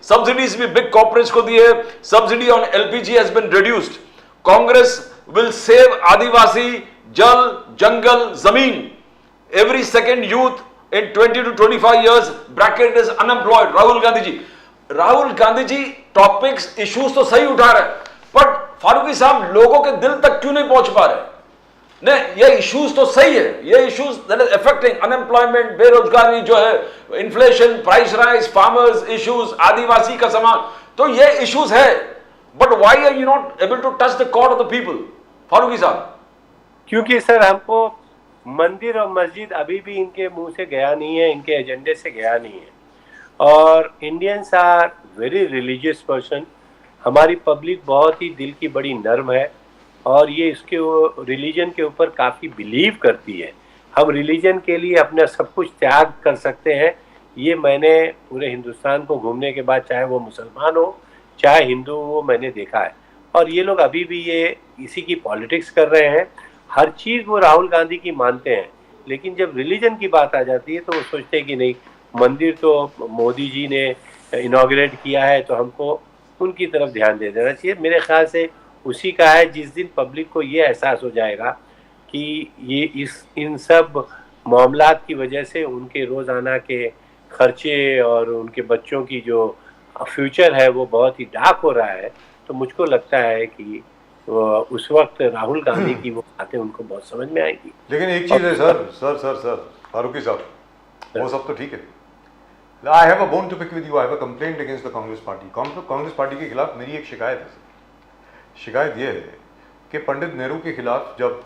सब्सिडीज भी बिग कॉर्पोरेट्स को दिए, subsidy on LPG has been reduced. Congress will save adivasi, jal, jungle, zameen. Every second youth in 20 to 25 years bracket is unemployed. Rahul Gandhi ji topics, issues तो सही उठा रहे हैं, बट फारूकी साहब लोगों के दिल तक क्यों नहीं पहुंच पा रहे? नहीं, ये इश्यूज तो सही है, ये issues that is affecting unemployment, बेरोजगारी जो है, inflation, price rise, farmers issues, Adivasi का समान, तो ये इश्यूज है, but why are you not able to touch the cord of the people? Farooqui साहब, क्योंकि सर हमको मंदिर और मस्जिद अभी भी इनके मुंह से गया नहीं है, इनके एजेंडे से गया नहीं है। और Indians are very religious person, हमारी पब्लिक बहुत ही दिल की बड़ी नर्म है और ये इसके रिलीजन के ऊपर काफ़ी बिलीव करती है। हम रिलीजन के लिए अपना सब कुछ त्याग कर सकते हैं, ये मैंने पूरे हिंदुस्तान को घूमने के बाद, चाहे वो मुसलमान हो चाहे हिंदू हो, मैंने देखा है। और ये लोग अभी भी ये इसी की पॉलिटिक्स कर रहे हैं, हर चीज़ वो राहुल गांधी की मानते हैं, लेकिन जब रिलीजन की बात आ जाती है तो वो सोचते हैं कि नहीं, मंदिर तो मोदी जी ने इनॉग्रेट किया है तो हमको उनकी तरफ ध्यान दे देना चाहिए। मेरे ख्याल से उसी का है, जिस दिन पब्लिक को ये एहसास हो जाएगा कि ये इन सब मामलात की वजह से उनके रोज़ाना के खर्चे और उनके बच्चों की जो फ्यूचर है वो बहुत ही डार्क हो रहा है, तो मुझको लगता है कि उस वक्त राहुल गांधी की वो बातें उनको बहुत समझ में आएंगी। लेकिन एक चीज़ है सर फारूकी साहब, वो सब तो ठीक है। I have a bone to pick with you, I have a complaint against the Congress party. Congress party के खिलाफ मेरी एक शिकायत है। शिकायत ये है कि पंडित नेहरू के खिलाफ जब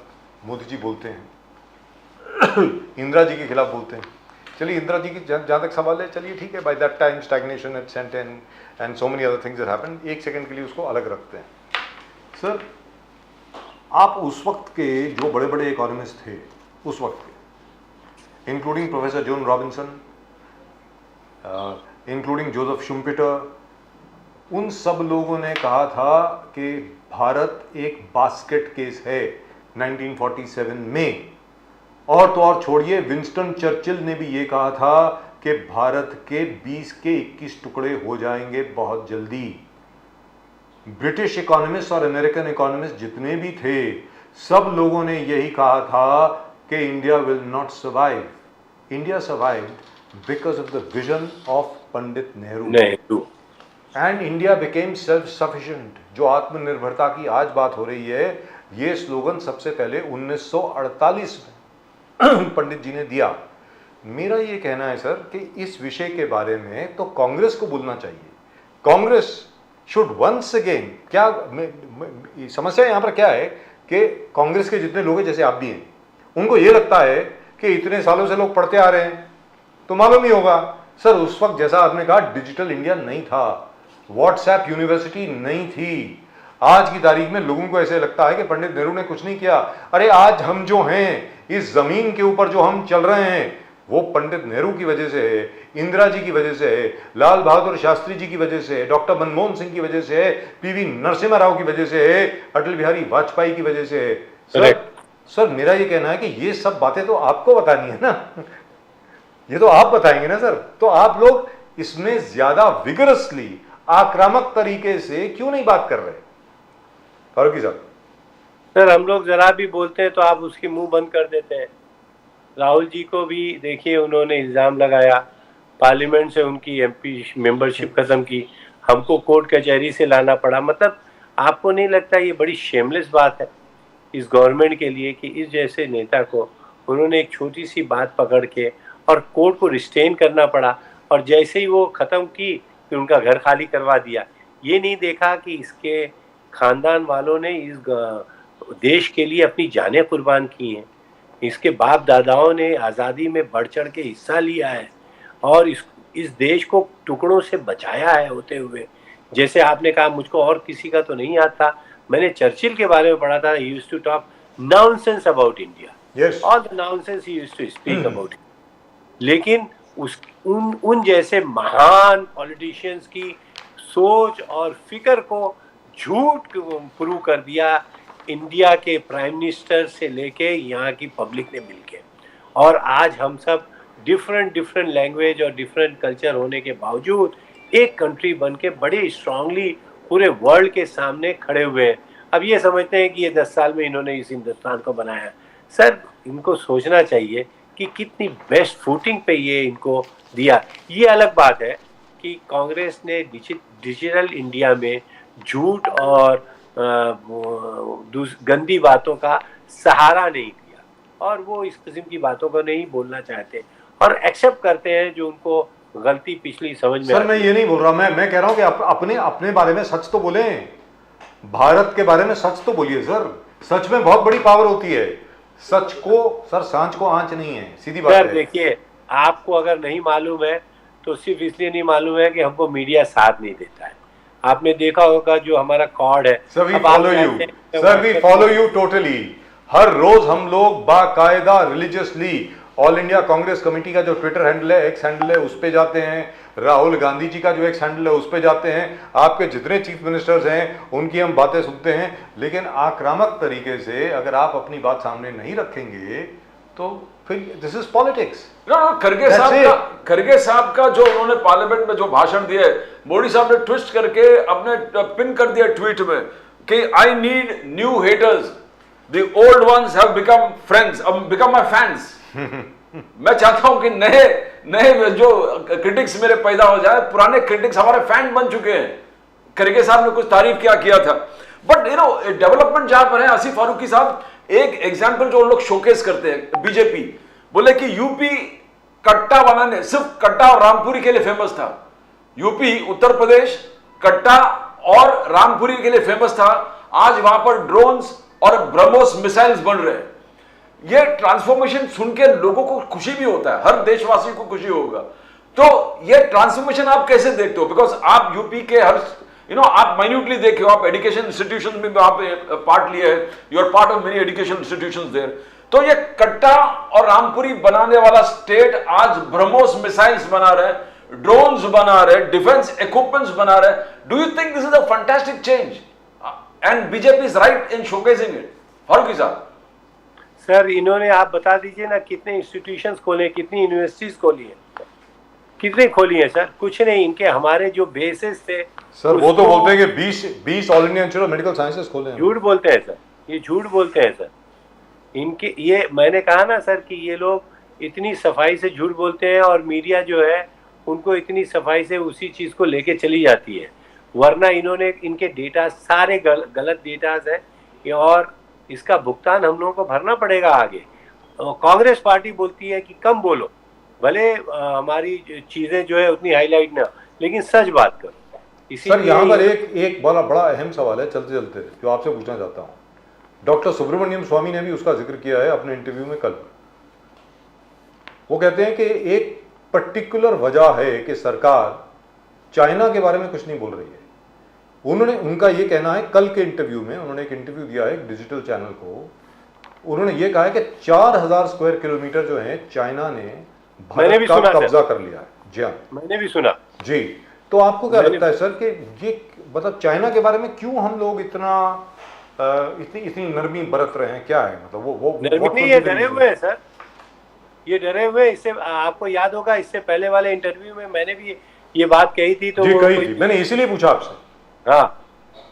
मोदी जी बोलते हैं, इंदिरा जी के खिलाफ बोलते हैं, चलिए इंदिरा जी की जहाँ तक सवाल है, चलिए ठीक है, by that time stagnation at cent and so many other things that happened, एक सेकंड के लिए उसको अलग रखते हैं। सर, आप उस वक्त के जो बड़े बड़े इकोनॉमिस्ट थे उस वक्त के, including professor John Robinson, including Joseph Schumpeter, उन सब लोगों ने कहा था कि भारत एक बास्केट केस है 1947 में, और तो और छोड़िए, विंस्टन चर्चिल ने भी ये कहा था कि भारत के 20 के 21 टुकड़े हो जाएंगे बहुत जल्दी। ब्रिटिश इकोनॉमिस्ट और अमेरिकन इकोनॉमिस्ट जितने भी थे, सब लोगों ने यही कहा था कि India will not survive. India survived because of the vision of Pandit Nehru and India became self sufficient. जो आत्मनिर्भरता की आज बात हो रही है, ये स्लोगन सबसे पहले 1948 में पंडित जी ने दिया। मेरा ये कहना है सर कि इस विषय के बारे में तो कांग्रेस को बोलना चाहिए। कांग्रेस शुड वंस अगेन, क्या समस्या यहाँ पर क्या है कि कांग्रेस के जितने लोग हैं, जैसे आप भी हैं, उनको ये लगता है कि इतने सालों से लोग पढ़ते आ रहे हैं तो मालूम ही होगा। सर उस वक्त जैसा आपने कहा डिजिटल इंडिया नहीं था, व्हाट्सएप यूनिवर्सिटी नहीं थी। आज की तारीख में लोगों को ऐसे लगता है कि पंडित नेहरू ने कुछ नहीं किया। अरे आज हम जो हैं, इस जमीन के ऊपर जो हम चल रहे हैं, वो पंडित नेहरू की वजह से है, इंदिरा जी की वजह से है, लाल बहादुर शास्त्री जी की वजह से है, डॉक्टर मनमोहन सिंह की वजह से है, पीवी नरसिम्हा राव की वजह से है, अटल बिहारी वाजपेयी की वजह से है। सर मेरा ये कहना है कि ये सब बातें तो आपको बतानी है ना, ये तो आप बताएंगे ना सर। तो आप लोग इसमें ज्यादा विगरसली, आक्रामक तरीके से क्यों नहीं बात कर रहे फारूकी साहब? सर हम लोग जरा भी बोलते हैं तो आप उसकी मुंह बंद कर देते हैं। राहुल जी को भी देखिए, उन्होंने इल्ज़ाम लगाया, पार्लियामेंट से उनकी एमपी मेंबरशिप खत्म की, हमको कोर्ट कचहरी से लाना पड़ा। मतलब आपको नहीं लगता ये बड़ी शेमलेस बात है इस गवर्नमेंट के लिए कि इस जैसे नेता को उन्होंने एक छोटी सी बात पकड़ के और कोर्ट को रिस्ट्रेन करना पड़ा, और जैसे ही वो ख़त्म की फिर उनका घर खाली करवा दिया। ये नहीं देखा कि इसके ख़ानदान वालों ने इस देश के लिए अपनी जानें कुर्बान की हैं, इसके बाप दादाओं ने आज़ादी में बढ़ चढ़ के हिस्सा लिया है और इस देश को टुकड़ों से बचाया है होते हुए। जैसे आपने कहा, मुझको और किसी का तो नहीं याद था, मैंने चर्चिल के बारे में पढ़ा था, he used to talk nonsense about India, all the nonsense he used to speak about it. लेकिन उन जैसे महान पॉलिटिशियंस की सोच और फिक्र को झूठ प्रूव कर दिया इंडिया के प्राइम मिनिस्टर से लेके यहाँ की पब्लिक ने मिलके। और आज हम सब डिफरेंट लैंग्वेज और डिफरेंट कल्चर होने के बावजूद एक कंट्री बन के बड़े स्ट्रांगली पूरे वर्ल्ड के सामने खड़े हुए हैं। अब ये समझते हैं कि ये 10 साल में इन्होंने इस हिंदुस्तान को बनाया। सर इनको सोचना चाहिए कि कितनी बेस्ट फूटिंग पे ये इनको दिया। ये अलग बात है कि कांग्रेस ने डिजिटल इंडिया में झूठ और गंदी बातों का सहारा नहीं दिया, और वो इस किस्म की बातों को नहीं बोलना चाहते और एक्सेप्ट करते हैं जो उनको गलती पिछली समझ में। सर मैं ये नहीं बोल रहा, मैं कह रहा हूं कि अपने बारे में सच तो बोलें, भारत के बारे में सच तो बोलिए सर। सच में बहुत बड़ी पावर होती है। सच को सर, सांच को आंच नहीं है, सीधी बात है। देखिए, आपको अगर नहीं मालूम है तो सिर्फ इसलिए नहीं मालूम है कि हमको मीडिया साथ नहीं देता है। आपने देखा होगा जो हमारा कॉर्ड है, sir we follow you totally. हर रोज हम लोग बाकायदा religiously all India Congress committee का जो ट्विटर हैंडल है, एक्स हैंडल है, उस पे जाते हैं। राहुल गांधी जी का जो एक्स हैंडल है उस पे जाते हैं। आपके जितने चीफ मिनिस्टर्स हैं उनकी हम बातें सुनते हैं। लेकिन आक्रामक तरीके से अगर आप अपनी बात सामने नहीं रखेंगे तो फिर दिस इज पॉलिटिक्स। खरगे साहब का जो उन्होंने पार्लियामेंट में जो भाषण दिया, मोदी साहब ने ट्विस्ट करके अपने पिन कर दिया ट्वीट में कि I need new haters, the old ones have become friends, become my fans. मैं चाहता हूं कि नए जो क्रिटिक्स मेरे पैदा हो जाए, पुराने क्रिटिक्स हमारे फैन बन चुके हैं। खरगे साहब ने कुछ तारीफ किया था, बट यू नो डेवलपमेंट जहां पर है, आसिफ फारूकी साहब एक एग्जाम्पल जो लोग शोकेस करते हैं, बीजेपी बोले कि यूपी कट्टा बनाने, सिर्फ कट्टा और रामपुरी के लिए फेमस था। यूपी उत्तर प्रदेश कट्टा और रामपुरी के लिए फेमस था। आज वहां पर ड्रोन्स और ब्रह्मोस मिसाइल्स बन रहे हैं। ये ट्रांसफॉर्मेशन सुन के लोगों को खुशी भी होता है, हर देशवासी को खुशी होगा। तो ये ट्रांसफॉर्मेशन आप कैसे देखते हो? बिकॉज आप यूपी के हर आप माइन्यूटली देखे हो, आप एजुकेशन इंस्टीट्यूशन में आप पार्ट लिए है, you are part of many education institutions there. तो ये कट्टा और रामपुरी बनाने वाला स्टेट आज ब्रह्मोस मिसाइल्स बना रहे हैं, ड्रोन्स बना रहे, डिफेंस इक्विपमेंट्स बना रहे। Do you think this is a fantastic change and BJP is right in showcasing it? Farooqui साहब सर इन्होंने, आप बता दीजिए ना, कितने इंस्टीट्यूशंस खोले, कितनी यूनिवर्सिटीज खोली है, कितने खोली है सर? कुछ नहीं। इनके हमारे जो बेसिस थे सर वो तो बोलते हैं कि 20 all India institute of medical sciences खोले हैं। झूठ बोलते हैं सर, ये झूठ बोलते हैं सर। इनके ये मैंने कहा ना सर कि ये लोग इतनी सफाई से झूठ बोलते हैं और मीडिया जो है उनको इतनी सफाई से उसी चीज़ को लेके चली जाती है, वरना इन्होंने इनके डेटा सारे गलत डेटाज है और इसका भुगतान हम लोगों को भरना पड़ेगा आगे। कांग्रेस पार्टी बोलती है कि कम बोलो, भले हमारी चीज़ें जो है उतनी हाईलाइट ना, लेकिन सच बात करो। सर यहाँ पर एक बड़ा अहम सवाल है चलते चलते जो आपसे पूछना चाहता हूँ। डॉक्टर सुब्रमण्यम स्वामी ने भी उसका जिक्र किया है अपने इंटरव्यू में कल। वो कहते हैं कि एक पर्टिकुलर वजह है कि सरकार चाइना के बारे में कुछ नहीं बोल रही है। उनका ये कहना है, कल के इंटरव्यू में उन्होंने एक इंटरव्यू दिया है एक डिजिटल चैनल को, उन्होंने ये कहा है कि 4000 स्क्वायर किलोमीटर जो है चाइना ने भारत का कब्जा कर लिया है। जी हाँ, मैंने भी सुना जी। तो आपको क्या लगता है सर कि ये मतलब चाइना के बारे में क्यों हम लोग इतनी नरमी बरत रहे हैं? क्या है मतलब वो नरमी नहीं है, डरे हुए हैं सर, ये डरे हुए। इससे आपको याद होगा, इससे पहले वाले इंटरव्यू में मैंने भी ये बात कही थी, तो जी कही थी, मैंने इसीलिए पूछा आपसे। हाँ,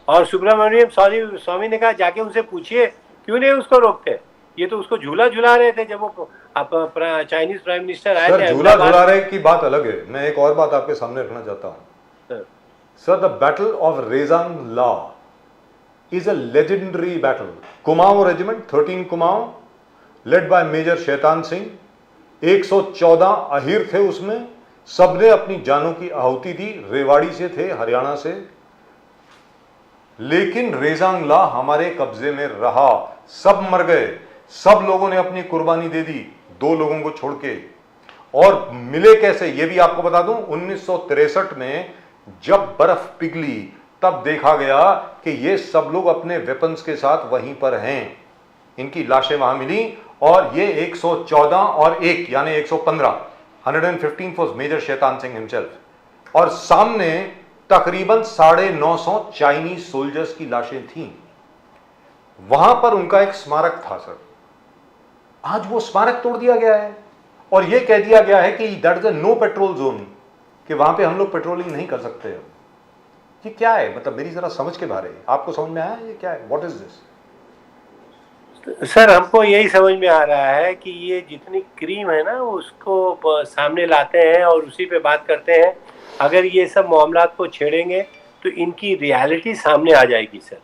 और सुब्रमण्यम स्वामी ने कहा जाके उनसे पूछिए क्यों नहीं उसको रोकते। ये तो उसको झूला झुला रहे थे जब वो चाइनीज प्राइम मिनिस्टर आए थे। झूला झुला रहे की बात अलग है, मैं एक और बात आपके सामने रखना चाहता हूँ sir. The battle of Rezang La is a legendary battle. Kumaon regiment 13 Kumaon led by major Shaitan Singh, 114 Ahir थे उसमें, सबने अपनी जानों की आहुति दी। रेवाड़ी से थे, हरियाणा से, लेकिन रेजांग ला हमारे कब्जे में रहा। सब मर गए, सब लोगों ने अपनी कुर्बानी दे दी, 2 लोगों को छोड़ के। और मिले कैसे ये भी आपको बता दूं, 1963 में जब बर्फ पिघली तब देखा गया कि ये सब लोग अपने वेपन्स के साथ वहीं पर हैं। इनकी लाशें वहां मिली और ये 114 और 1 यानी 115, 115 for major Shaitan Singh himself, और सामने तकरीबन 950 चाइनीज सोल्जर्स की लाशें थीं। वहां पर उनका एक स्मारक था सर, आज वो स्मारक तोड़ दिया गया है और ये कह दिया गया है कि that is a no patrol zone, कि वहां पे हम लोग पेट्रोलिंग नहीं कर सकते। ये क्या है? मतलब मेरी जरा समझ के बारे, आपको समझ में आया ये क्या है? What is this? सर हमको यही समझ में आ रहा है कि ये जितनी क्रीम है ना उसको सामने लाते हैं और उसी पे बात करते हैं। अगर ये सब मामलात को छेड़ेंगे तो इनकी रियलिटी सामने आ जाएगी सर,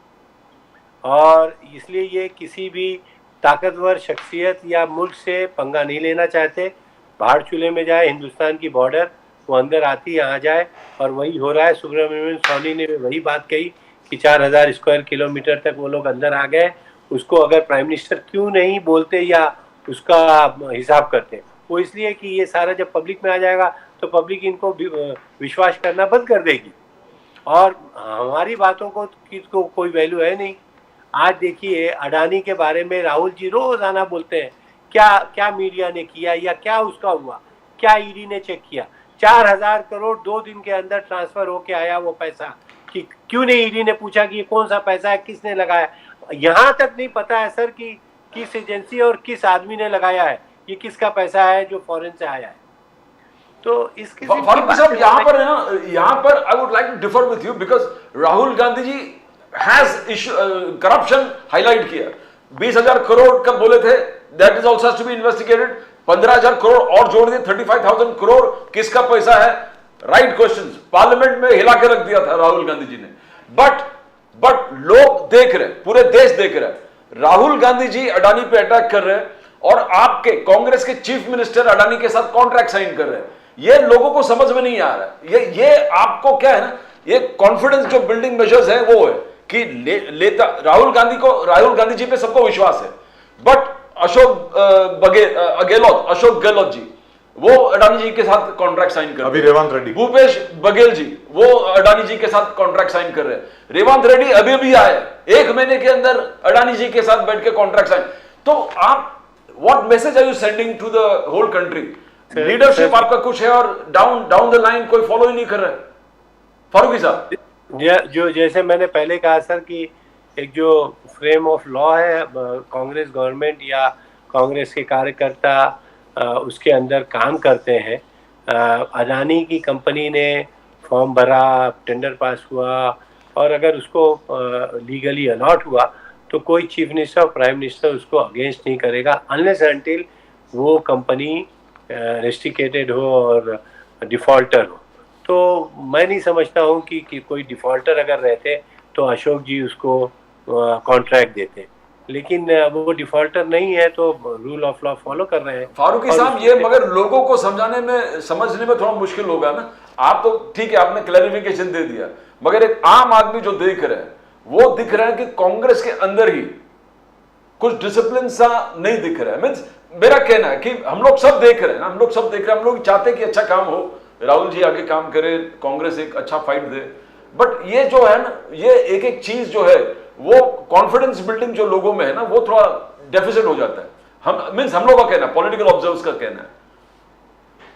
और इसलिए ये किसी भी ताकतवर शख्सियत या मुल्क से पंगा नहीं लेना चाहते। भाड़ चूल्हे में जाए हिंदुस्तान की बॉर्डर, वो अंदर आती आ जाए, और वही हो रहा है। सुब्रमण्यम स्वामी ने वही बात कही कि 4000 स्क्वायर किलोमीटर तक वो लोग अंदर आ गए। उसको अगर प्राइम मिनिस्टर क्यों नहीं बोलते या उसका हिसाब करते, वो इसलिए कि ये सारा जब पब्लिक में आ जाएगा तो पब्लिक इनको विश्वास करना बंद कर देगी और हमारी बातों को कोई वैल्यू है नहीं। आज देखिए अडानी के बारे में राहुल जी रोजाना बोलते हैं, क्या मीडिया ने किया या क्या उसका हुआ, क्या ईडी ने चेक किया। 4000 करोड़ 2 दिन के अंदर ट्रांसफर होके आया वो पैसा, कि क्यों नहीं ईडी ने पूछा कि ये कौन सा पैसा है, किसने लगाया। यहाँ तक नहीं पता है सर कि किस एजेंसी और किस आदमी ने लगाया है, ये किसका पैसा है जो फॉरेन से आया है। तो इसके फारूक साहब यहाँ पर है ना, यहाँ पर I would like to differ with you, because Rahul Gandhi ji has issue corruption highlight किया। 20,000 करोड़ कब बोले थे, that is also to be investigated. 15,000 crore और जोड़ दिए, 35,000 करोड़ किसका पैसा है? राइट क्वेश्चंस पार्लियामेंट में हिला के रख दिया था राहुल गांधी जी ने। बट लोग देख रहे, पूरे देश देख रहे, राहुल गांधी जी अडानी पे अटैक कर रहे हैं और आपके कांग्रेस के चीफ मिनिस्टर अडानी के साथ कॉन्ट्रैक्ट साइन कर रहे हैं। ये लोगों को समझ में नहीं आ रहा है। ये आपको क्या है ना, ये कॉन्फिडेंस जो बिल्डिंग मेजर्स है वो है कि लेता राहुल गांधी जी पे सबको विश्वास है, बट अशोक गहलोत जी वो अडानी जी के साथ कॉन्ट्रैक्ट साइन कर रहे हैं। अभी रेवंत रेड्डी, भूपेश बघेल जी वो अडानी जी के साथ कॉन्ट्रैक्ट साइन कर रहे हैं। रेवंत रेड्डी अभी आए, 1 महीने के अंदर अडानी जी के साथ बैठ के कॉन्ट्रैक्ट साइन। तो आप what message are you sending to the whole country? Leadership आपका कुछ है और डाउन द लाइन कोई फॉलो ही नहीं कर रहा है। फारूकी साहब, जो जैसे मैंने पहले कहा सर कि एक जो फ्रेम ऑफ लॉ है कांग्रेस गवर्नमेंट या कांग्रेस के कार्यकर्ता उसके अंदर काम करते हैं। अदानी की कंपनी ने फॉर्म भरा, टेंडर पास हुआ, और अगर उसको लीगली अलॉट हुआ तो कोई चीफ मिनिस्टर और प्राइम मिनिस्टर उसको अगेंस्ट नहीं करेगा अनलेस अनटिल वो कंपनी रेस्ट्रिकेटेड हो और डिफ़ॉल्टर हो। तो मैं नहीं समझता हूँ कि कोई डिफ़ॉल्टर अगर रहते तो अशोक जी उसको कॉन्ट्रैक्ट देते, लेकिन वो डिफ़ॉल्टर नहीं है तो रूल ऑफ लॉ फॉलो कर रहे हैं। फारूकी और साहब, ये मगर लोगों को समझाने में, समझने में थोड़ा मुश्किल होगा ना। आप तो ठीक है, आपने क्लैरिफिकेशन दे दिया, मगर एक आम आदमी जो देख रहे हैं वो दिख रहा है कि कांग्रेस के अंदर ही कुछ डिसिप्लिन सा नहीं दिख रहा है। मीन्स मेरा कहना है कि हम लोग सब देख रहे हैं ना, हम लोग सब देख रहे हैं, हम लोग चाहते हैं कि अच्छा काम हो, राहुल जी आगे काम करे, कांग्रेस एक अच्छा फाइट दे, बट ये जो है ना, ये एक एक चीज जो है वो कॉन्फिडेंस बिल्डिंग जो लोगों में है ना, वो थोड़ा डेफिसिट हो जाता है। हम लोग का कहना, पॉलिटिकल ऑब्जर्वर्स का कहना है।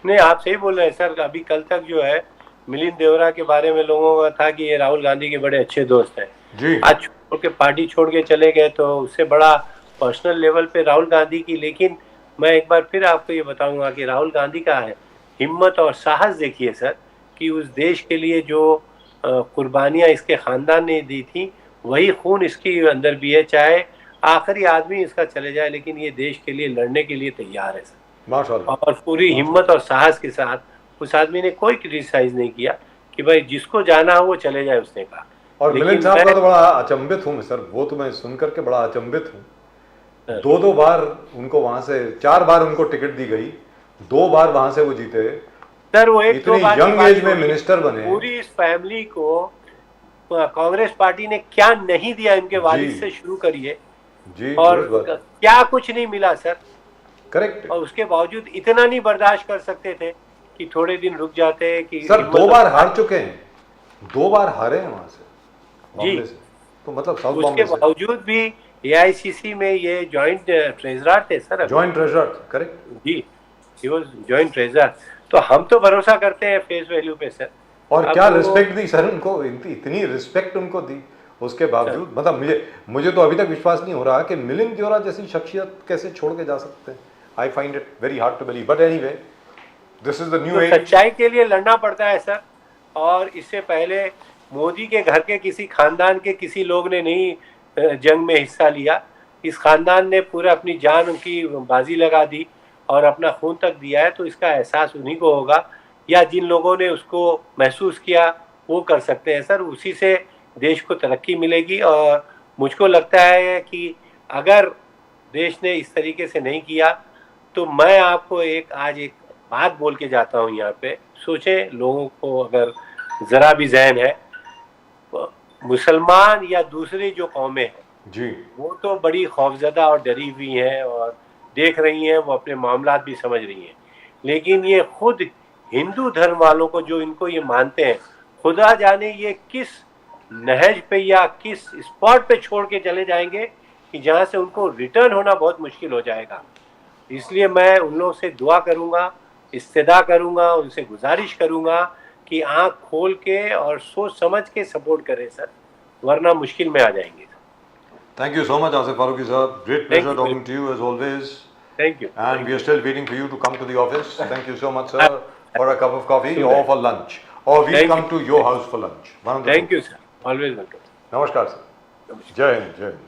नहीं, आप सही बोल रहे हैं सर। अभी कल तक जो है मिलिंद देवरा के बारे में लोगों का था कि ये राहुल गांधी के बड़े अच्छे दोस्त हैं जी। आज छोड़ के पार्टी छोड़ के चले गए, तो उससे बड़ा पर्सनल लेवल पे राहुल गांधी की। लेकिन मैं एक बार फिर आपको ये बताऊंगा कि राहुल गांधी का है हिम्मत और साहस देखिए सर, कि उस देश के लिए जो कुर्बानियां इसके खानदान ने दी थी वही खून इसके अंदर भी है। चाहे आखिरी आदमी इसका चले जाए, लेकिन ये देश के लिए लड़ने के लिए तैयार है सर, माशाल्लाह। और पूरी हिम्मत और साहस के साथ। उस आदमी ने कोई क्रिटिसाइज नहीं किया कि भाई जिसको जाना हो वो चले जाए, उसने कहा। और मिलिंद साहब का तो बड़ा अचंभित हूँ मैं सर, वो तो मैं सुन करके बड़ा अचंभित हूँ। दो बार उनको वहां से, 4 बार उनको टिकट दी गई, 2 बार वहां से वो जीते सर। वो एक इतनी यंग एज में मिनिस्टर बने। पूरी इस फैमिली को कांग्रेस पार्टी ने क्या नहीं दिया, इनके वालिद से शुरू करिए जी, और क्या कुछ नहीं मिला सर। करेक्ट। और उसके बावजूद इतना नहीं बर्दाश्त कर सकते थे कि थोड़े दिन रुक जाते कि सर 2 बार हार चुके हैं, 2 बार हारे हैं वहां से, जी। बॉम्बे से। तो मतलब साउथ उसके बॉम्बे से। बावजूद भी एआईसीसी में ये जॉइंट ट्रेजरर थे सर। जॉइंट ट्रेजरर, करेक्ट जी, ही वाज जॉइंट ट्रेजरर। तो हम तो भरोसा करते हैं फेस वैल्यू पे सर। और क्या रिस्पेक्ट दी सर उनको, इतनी रिस्पेक्ट उनको दी, उसके बावजूद मतलब मुझे तो अभी तक विश्वास नहीं हो रहा कि मिलिंद देवरा जैसी शख्सियत कैसे छोड़ के जा सकते हैं। I find it very hard to believe, but anyway this is the new age. सच्चाई के लिए लड़ना पड़ता है सर, और इससे पहले मोदी के घर के किसी खानदान के किसी लोग ने नहीं जंग में हिस्सा लिया। इस खानदान ने पूरा अपनी जान की बाजी लगा दी और अपना खून तक दिया है, तो इसका एहसास उन्हीं को होगा, या जिन लोगों ने उसको महसूस किया वो कर सकते हैं सर। उसी से देश को तरक्की मिलेगी। और मुझको लगता है कि अगर देश ने इस तरीके से नहीं किया तो मैं आपको आज एक बात बोल के जाता हूँ यहाँ पे। सोचें, लोगों को अगर ज़रा भी ज़हन है, मुसलमान या दूसरी जो कौमें हैं जी, वो तो बड़ी खौफजदा और डरी हुई हैं और देख रही हैं, वो अपने मामलात भी समझ रही हैं। लेकिन ये खुद हिंदू धर्म वालों को, जो इनको ये मानते हैं, खुदा जाने ये किस नहज पे या किस स्पॉट पे छोड़ के चले जाएंगे कि जहाँ से उनको रिटर्न होना बहुत मुश्किल हो जाएगा। इसलिए मैं उन लोगों से दुआ करूँगा, इस्तेदा करूँगा, उनसे गुजारिश करूँगा कि आँख खोल के और सोच समझ के सपोर्ट करें सर, वरना मुश्किल में आ जाएंगे। thank you so much Asif Faruqi sir, great pleasure talking to you as always. Thank you. And we are still waiting for you to come to the office. Thank you so much sir, for a cup of coffee or for lunch, or we'll come to your house for lunch. One of the Thank two. you sir, always welcome. Namaskar sir. Jai Hind, Jai Hind.